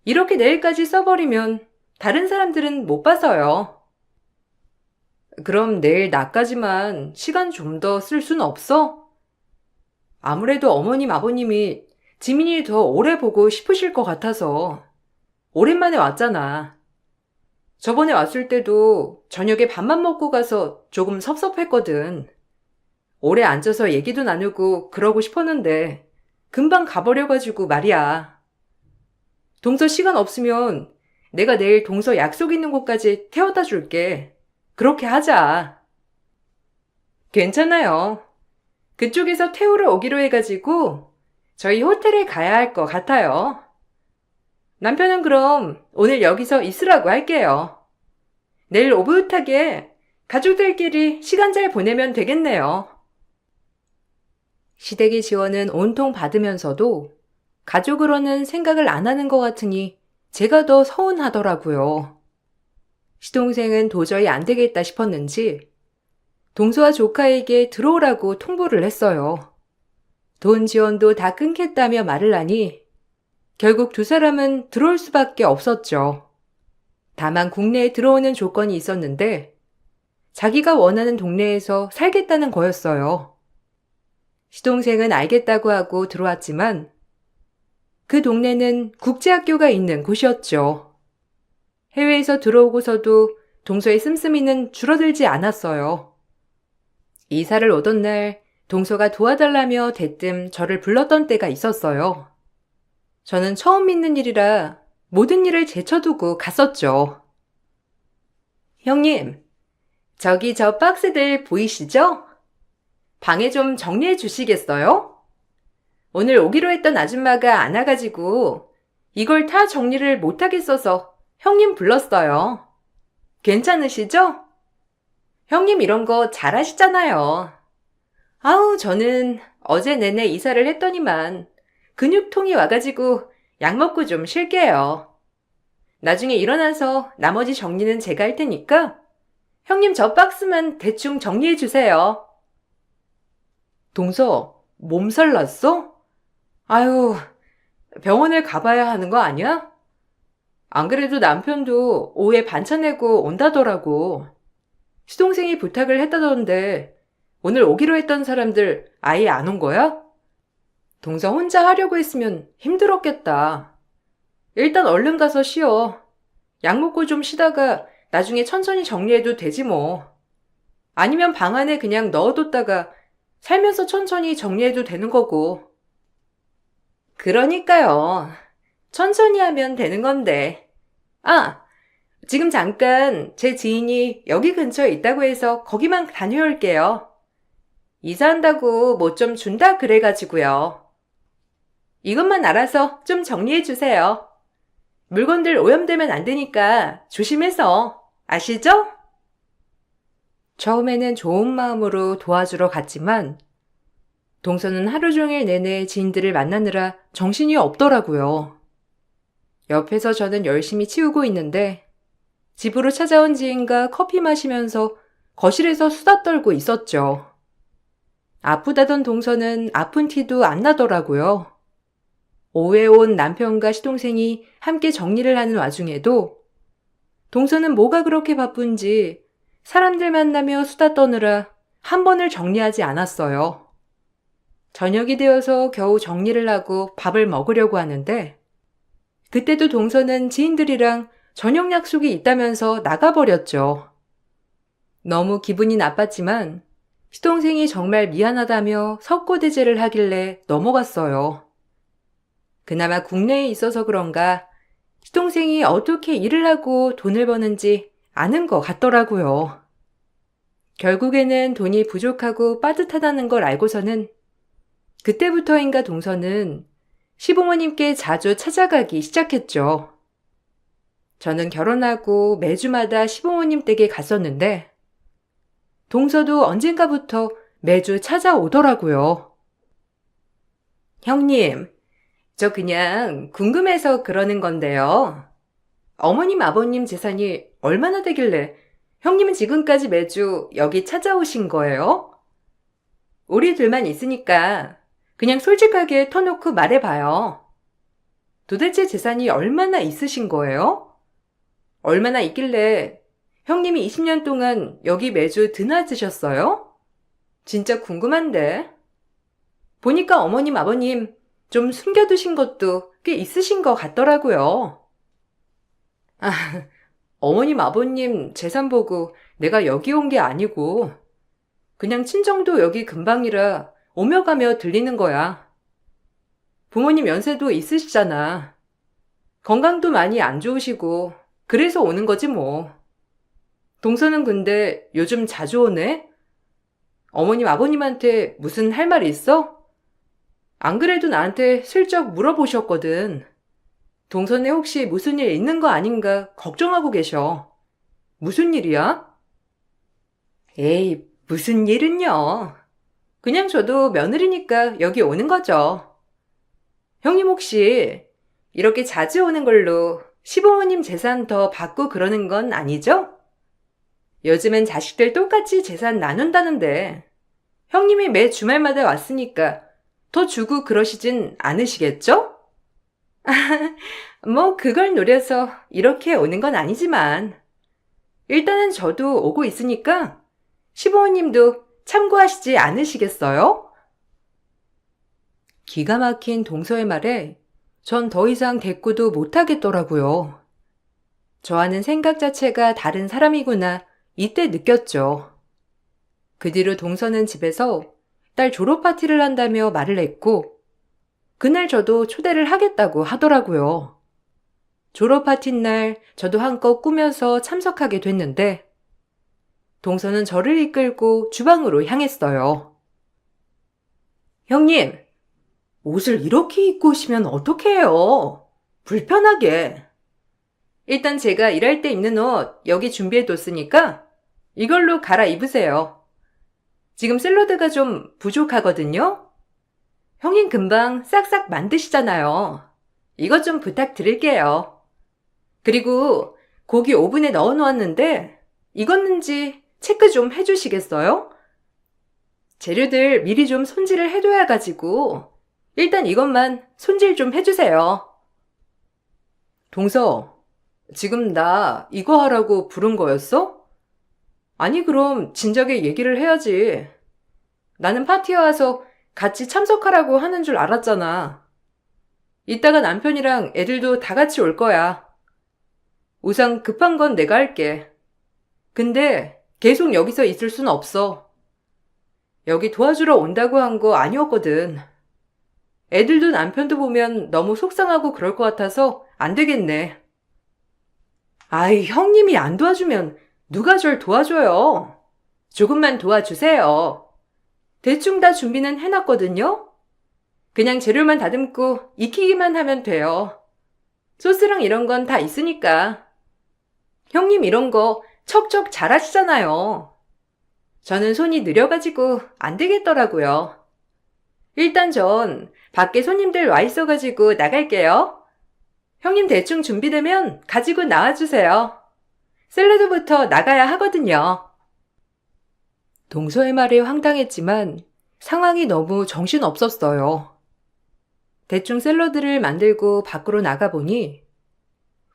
이렇게 내일까지 써버리면 다른 사람들은 못 봐서요. 그럼 내일 나까지만 시간 좀 더 쓸 순 없어? 아무래도 어머님, 아버님이 지민이 더 오래 보고 싶으실 것 같아서. 오랜만에 왔잖아. 저번에 왔을 때도 저녁에 밥만 먹고 가서 조금 섭섭했거든. 오래 앉아서 얘기도 나누고 그러고 싶었는데 금방 가버려가지고 말이야. 동서 시간 없으면 내가 내일 동서 약속 있는 곳까지 태워다 줄게. 그렇게 하자. 괜찮아요. 그쪽에서 태우러 오기로 해가지고 저희 호텔에 가야 할 것 같아요. 남편은 그럼 오늘 여기서 있으라고 할게요. 내일 오붓하게 가족들끼리 시간 잘 보내면 되겠네요. 시댁의 지원은 온통 받으면서도 가족으로는 생각을 안 하는 것 같으니 제가 더 서운하더라고요. 시동생은 도저히 안 되겠다 싶었는지 동서와 조카에게 들어오라고 통보를 했어요. 돈 지원도 다 끊겠다며 말을 하니 결국 두 사람은 들어올 수밖에 없었죠. 다만 국내에 들어오는 조건이 있었는데 자기가 원하는 동네에서 살겠다는 거였어요. 시동생은 알겠다고 하고 들어왔지만 그 동네는 국제학교가 있는 곳이었죠. 해외에서 들어오고서도 동서의 씀씀이는 줄어들지 않았어요. 이사를 오던 날 동서가 도와달라며 대뜸 저를 불렀던 때가 있었어요. 저는 처음 믿는 일이라 모든 일을 제쳐두고 갔었죠. 형님, 저기 저 박스들 보이시죠? 방에 좀 정리해 주시겠어요? 오늘 오기로 했던 아줌마가 안 와가지고 이걸 다 정리를 못하겠어서 형님 불렀어요. 괜찮으시죠? 형님 이런 거 잘하시잖아요. 아우, 저는 어제 내내 이사를 했더니만 근육통이 와가지고 약 먹고 좀 쉴게요. 나중에 일어나서 나머지 정리는 제가 할 테니까 형님 저 박스만 대충 정리해 주세요. 동서, 몸살 났어? 아유, 병원을 가봐야 하는 거 아니야? 안 그래도 남편도 오후에 반찬 내고 온다더라고. 시동생이 부탁을 했다던데 오늘 오기로 했던 사람들 아예 안 온 거야? 동서 혼자 하려고 했으면 힘들었겠다. 일단 얼른 가서 쉬어. 약 먹고 좀 쉬다가 나중에 천천히 정리해도 되지 뭐. 아니면 방 안에 그냥 넣어뒀다가 살면서 천천히 정리해도 되는 거고. 그러니까요. 천천히 하면 되는 건데. 아, 지금 잠깐 제 지인이 여기 근처에 있다고 해서 거기만 다녀올게요. 이사한다고 뭐 좀 준다 그래가지고요. 이것만 알아서 좀 정리해 주세요. 물건들 오염되면 안 되니까 조심해서. 아시죠? 처음에는 좋은 마음으로 도와주러 갔지만 동서는 하루 종일 내내 지인들을 만나느라 정신이 없더라고요. 옆에서 저는 열심히 치우고 있는데 집으로 찾아온 지인과 커피 마시면서 거실에서 수다 떨고 있었죠. 아프다던 동서는 아픈 티도 안 나더라고요. 오후에 온 남편과 시동생이 함께 정리를 하는 와중에도 동서는 뭐가 그렇게 바쁜지 사람들 만나며 수다 떠느라 한 번을 정리하지 않았어요. 저녁이 되어서 겨우 정리를 하고 밥을 먹으려고 하는데 그때도 동서는 지인들이랑 저녁 약속이 있다면서 나가버렸죠. 너무 기분이 나빴지만 시동생이 정말 미안하다며 석고대죄를 하길래 넘어갔어요. 그나마 국내에 있어서 그런가 시동생이 어떻게 일을 하고 돈을 버는지 아는 것 같더라고요. 결국에는 돈이 부족하고 빠듯하다는 걸 알고서는 그때부터인가 동서는 시부모님께 자주 찾아가기 시작했죠. 저는 결혼하고 매주마다 시부모님 댁에 갔었는데 동서도 언젠가부터 매주 찾아오더라고요. 형님, 저 그냥 궁금해서 그러는 건데요. 어머님, 아버님 재산이 얼마나 되길래 형님은 지금까지 매주 여기 찾아오신 거예요? 우리 둘만 있으니까 그냥 솔직하게 터놓고 말해봐요. 도대체 재산이 얼마나 있으신 거예요? 얼마나 있길래 형님이 20년 동안 여기 매주 드나드셨어요? 진짜 궁금한데. 보니까 어머님, 아버님 좀 숨겨두신 것도 꽤 있으신 것 같더라고요. 아, 어머님, 아버님 재산 보고 내가 여기 온 게 아니고 그냥 친정도 여기 근방이라 오며 가며 들리는 거야. 부모님 연세도 있으시잖아. 건강도 많이 안 좋으시고 그래서 오는 거지 뭐. 동서는 근데 요즘 자주 오네? 어머님, 아버님한테 무슨 할 말 있어? 안 그래도 나한테 슬쩍 물어보셨거든. 동선에 혹시 무슨 일 있는 거 아닌가 걱정하고 계셔. 무슨 일이야? 에이, 무슨 일은요. 그냥 저도 며느리니까 여기 오는 거죠. 형님 혹시 이렇게 자주 오는 걸로 시부모님 재산 더 받고 그러는 건 아니죠? 요즘엔 자식들 똑같이 재산 나눈다는데 형님이 매 주말마다 왔으니까 더 주고 그러시진 않으시겠죠? 뭐 그걸 노려서 이렇게 오는 건 아니지만 일단은 저도 오고 있으니까 시부모님도 참고하시지 않으시겠어요? 기가 막힌 동서의 말에 전 더 이상 대꾸도 못하겠더라고요. 저와는 생각 자체가 다른 사람이구나 이때 느꼈죠. 그 뒤로 동서는 집에서 딸 졸업 파티를 한다며 말을 했고 그날 저도 초대를 하겠다고 하더라고요. 졸업 파티 날 저도 한껏 꾸며서 참석하게 됐는데 동서는 저를 이끌고 주방으로 향했어요. 형님, 옷을 이렇게 입고 오시면 어떡해요? 불편하게. 일단 제가 일할 때 입는 옷 여기 준비해뒀으니까 이걸로 갈아입으세요. 지금 샐러드가 좀 부족하거든요? 형님 금방 싹싹 만드시잖아요. 이것 좀 부탁드릴게요. 그리고 고기 오븐에 넣어놓았는데 익었는지 체크 좀 해주시겠어요? 재료들 미리 좀 손질을 해둬야 가지고 일단 이것만 손질 좀 해주세요. 동서, 지금 나 이거 하라고 부른 거였어? 아니 그럼 진작에 얘기를 해야지. 나는 파티에 와서 같이 참석하라고 하는 줄 알았잖아. 이따가 남편이랑 애들도 다 같이 올 거야. 우선 급한 건 내가 할게. 근데 계속 여기서 있을 순 없어. 여기 도와주러 온다고 한 거 아니었거든. 애들도 남편도 보면 너무 속상하고 그럴 것 같아서 안 되겠네. 아이, 형님이 안 도와주면 누가 절 도와줘요? 조금만 도와주세요. 대충 다 준비는 해놨거든요? 그냥 재료만 다듬고 익히기만 하면 돼요. 소스랑 이런 건 다 있으니까. 형님 이런 거 척척 잘하시잖아요. 저는 손이 느려가지고 안 되겠더라고요. 일단 전 밖에 손님들 와 있어가지고 나갈게요. 형님 대충 준비되면 가지고 나와주세요. 샐러드부터 나가야 하거든요. 동서의 말에 황당했지만 상황이 너무 정신없었어요. 대충 샐러드를 만들고 밖으로 나가보니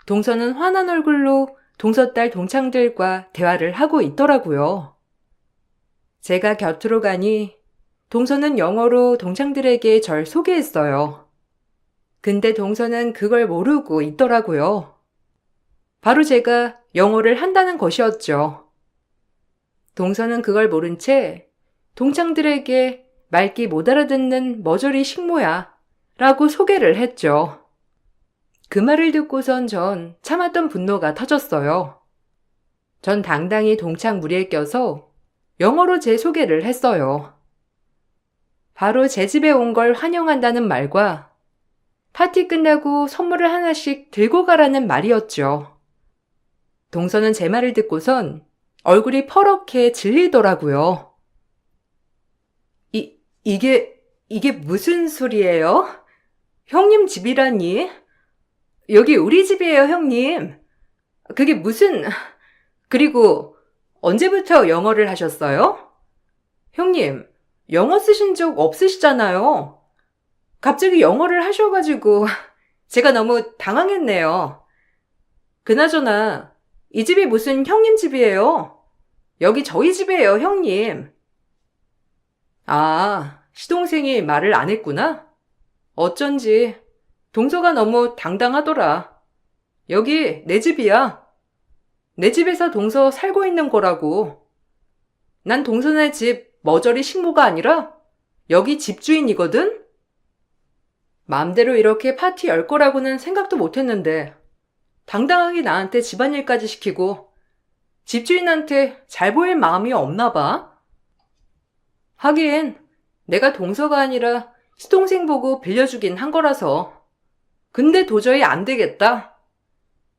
동서는 화난 얼굴로 동서딸 동창들과 대화를 하고 있더라고요. 제가 곁으로 가니 동서는 영어로 동창들에게 절 소개했어요. 근데 동서는 그걸 모르고 있더라고요. 바로 제가 영어를 한다는 것이었죠. 동서는 그걸 모른 채 동창들에게 말귀 못 알아듣는 머저리 식모야 라고 소개를 했죠. 그 말을 듣고선 전 참았던 분노가 터졌어요. 전 당당히 동창 무리에 껴서 영어로 제 소개를 했어요. 바로 제 집에 온 걸 환영한다는 말과 파티 끝나고 선물을 하나씩 들고 가라는 말이었죠. 동서는 제 말을 듣고선 얼굴이 퍼렇게 질리더라고요. 이게 무슨 소리예요? 형님 집이라니? 여기 우리 집이에요, 형님. 그게 무슨... 그리고 언제부터 영어를 하셨어요? 형님, 영어 쓰신 적 없으시잖아요. 갑자기 영어를 하셔가지고 제가 너무 당황했네요. 그나저나 이 집이 무슨 형님 집이에요? 여기 저희 집이에요, 형님. 아, 시동생이 말을 안 했구나? 어쩐지 동서가 너무 당당하더라. 여기 내 집이야. 내 집에서 동서 살고 있는 거라고. 난 동서네 집 머저리 식모가 아니라 여기 집주인이거든? 맘대로 이렇게 파티 열 거라고는 생각도 못 했는데 당당하게 나한테 집안일까지 시키고 집주인한테 잘 보일 마음이 없나 봐. 하긴 내가 동서가 아니라 시동생 보고 빌려주긴 한 거라서. 근데 도저히 안 되겠다.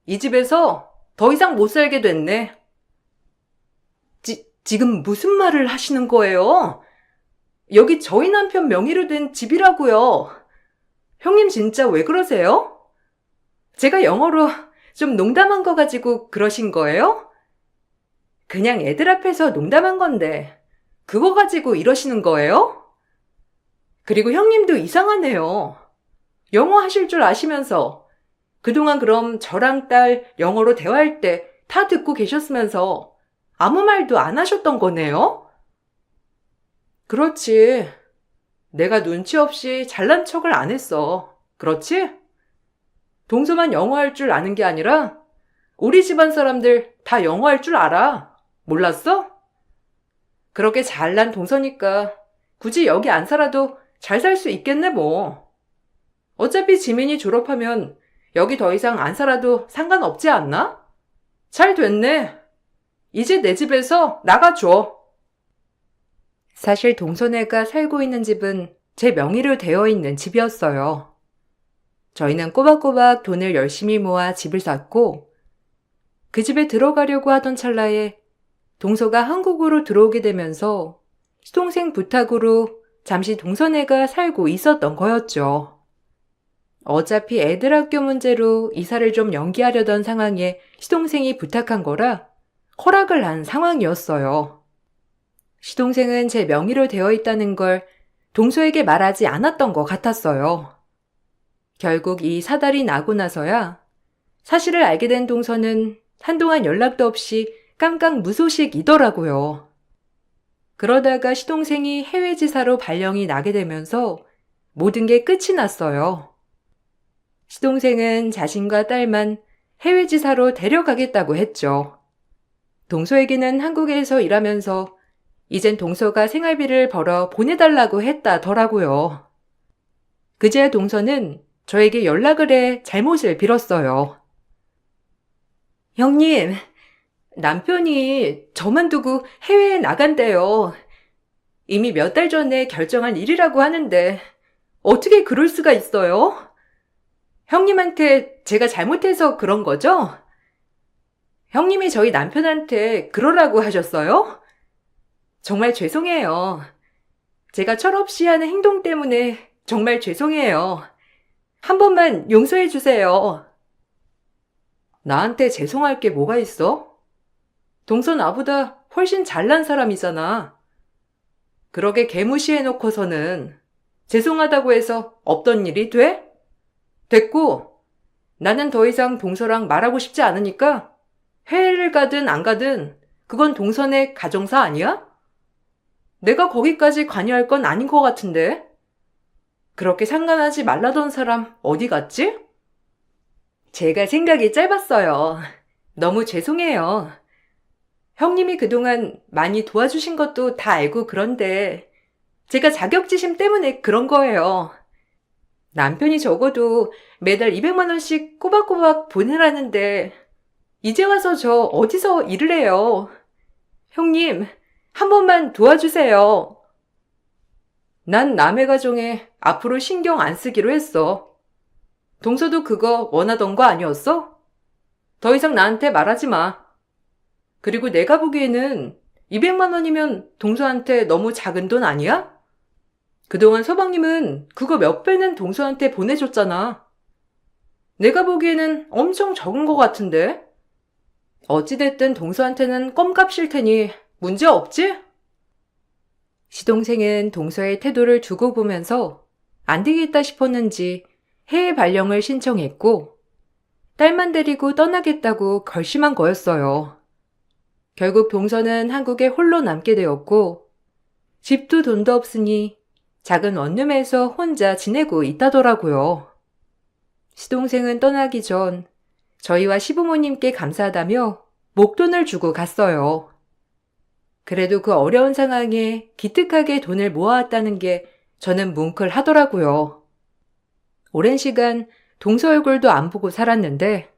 이 집에서 더 이상 못 살게 됐네. 지금 무슨 말을 하시는 거예요? 여기 저희 남편 명의로 된 집이라고요. 형님 진짜 왜 그러세요? 제가 영어로 좀 농담한 거 가지고 그러신 거예요? 그냥 애들 앞에서 농담한 건데 그거 가지고 이러시는 거예요? 그리고 형님도 이상하네요. 영어 하실 줄 아시면서 그동안 그럼 저랑 딸 영어로 대화할 때 다 듣고 계셨으면서 아무 말도 안 하셨던 거네요? 그렇지. 내가 눈치 없이 잘난 척을 안 했어. 그렇지? 동서만 영어 할 줄 아는 게 아니라 우리 집안 사람들 다 영어 할 줄 알아. 몰랐어? 그렇게 잘난 동서니까 굳이 여기 안 살아도 잘 살 수 있겠네 뭐. 어차피 지민이 졸업하면 여기 더 이상 안 살아도 상관없지 않나? 잘 됐네. 이제 내 집에서 나가줘. 사실 동서네가 살고 있는 집은 제 명의로 되어 있는 집이었어요. 저희는 꼬박꼬박 돈을 열심히 모아 집을 샀고 그 집에 들어가려고 하던 찰나에 동서가 한국으로 들어오게 되면서 시동생 부탁으로 잠시 동서네가 살고 있었던 거였죠. 어차피 애들 학교 문제로 이사를 좀 연기하려던 상황에 시동생이 부탁한 거라 허락을 한 상황이었어요. 시동생은 제 명의로 되어 있다는 걸 동서에게 말하지 않았던 것 같았어요. 결국 이 사달이 나고 나서야 사실을 알게 된 동서는 한동안 연락도 없이 깜깜 무소식이더라고요. 그러다가 시동생이 해외지사로 발령이 나게 되면서 모든 게 끝이 났어요. 시동생은 자신과 딸만 해외지사로 데려가겠다고 했죠. 동서에게는 한국에서 일하면서 이젠 동서가 생활비를 벌어 보내달라고 했다더라고요. 그제야 동서는 저에게 연락을 해 잘못을 빌었어요. 형님, 남편이 저만 두고 해외에 나간대요. 이미 몇 달 전에 결정한 일이라고 하는데 어떻게 그럴 수가 있어요? 형님한테 제가 잘못해서 그런 거죠? 형님이 저희 남편한테 그러라고 하셨어요? 정말 죄송해요. 제가 철없이 하는 행동 때문에 정말 죄송해요. 한 번만 용서해 주세요. 나한테 죄송할 게 뭐가 있어? 동서 나보다 훨씬 잘난 사람이잖아. 그러게 개무시해놓고서는 죄송하다고 해서 없던 일이 돼? 됐고, 나는 더 이상 동서랑 말하고 싶지 않으니까 해외를 가든 안 가든 그건 동서네 가정사 아니야? 내가 거기까지 관여할 건 아닌 것 같은데. 그렇게 상관하지 말라던 사람 어디 갔지? 제가 생각이 짧았어요. 너무 죄송해요. 형님이 그동안 많이 도와주신 것도 다 알고 그런데 제가 자격지심 때문에 그런 거예요. 남편이 적어도 매달 200만 원씩 꼬박꼬박 보내라는데 이제 와서 저 어디서 일을 해요. 형님, 한 번만 도와주세요. 난 남의 가정에 앞으로 신경 안 쓰기로 했어. 동서도 그거 원하던 거 아니었어? 더 이상 나한테 말하지 마. 그리고 내가 보기에는 200만 원이면 동서한테 너무 작은 돈 아니야? 그동안 서방님은 그거 몇 배는 동서한테 보내줬잖아. 내가 보기에는 엄청 적은 것 같은데? 어찌됐든 동서한테는 껌값일 테니 문제 없지? 시동생은 동서의 태도를 두고 보면서 안 되겠다 싶었는지 해외 발령을 신청했고 딸만 데리고 떠나겠다고 결심한 거였어요. 결국 동서는 한국에 홀로 남게 되었고 집도 돈도 없으니 작은 원룸에서 혼자 지내고 있다더라고요. 시동생은 떠나기 전 저희와 시부모님께 감사하다며 목돈을 주고 갔어요. 그래도 그 어려운 상황에 기특하게 돈을 모아왔다는 게 저는 뭉클하더라고요. 오랜 시간 동서 얼굴도 안 보고 살았는데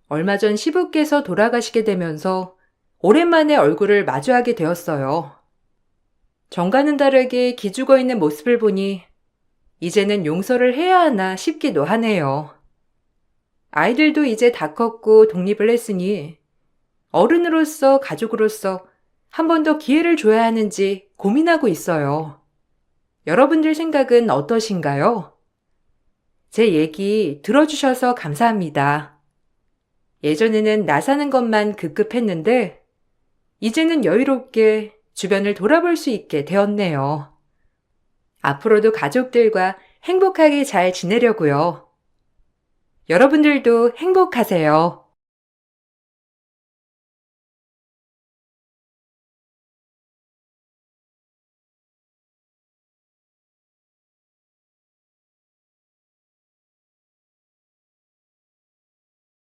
얼마 전 시부께서 돌아가시게 되면서 오랜만에 얼굴을 마주하게 되었어요. 정과는 다르게 기죽어 있는 모습을 보니 이제는 용서를 해야 하나 싶기도 하네요. 아이들도 이제 다 컸고 독립을 했으니 어른으로서 가족으로서 한 번 더 기회를 줘야 하는지 고민하고 있어요. 여러분들 생각은 어떠신가요? 제 얘기 들어주셔서 감사합니다. 예전에는 나 사는 것만 급급했는데 이제는 여유롭게 주변을 돌아볼 수 있게 되었네요. 앞으로도 가족들과 행복하게 잘 지내려고요. 여러분들도 행복하세요.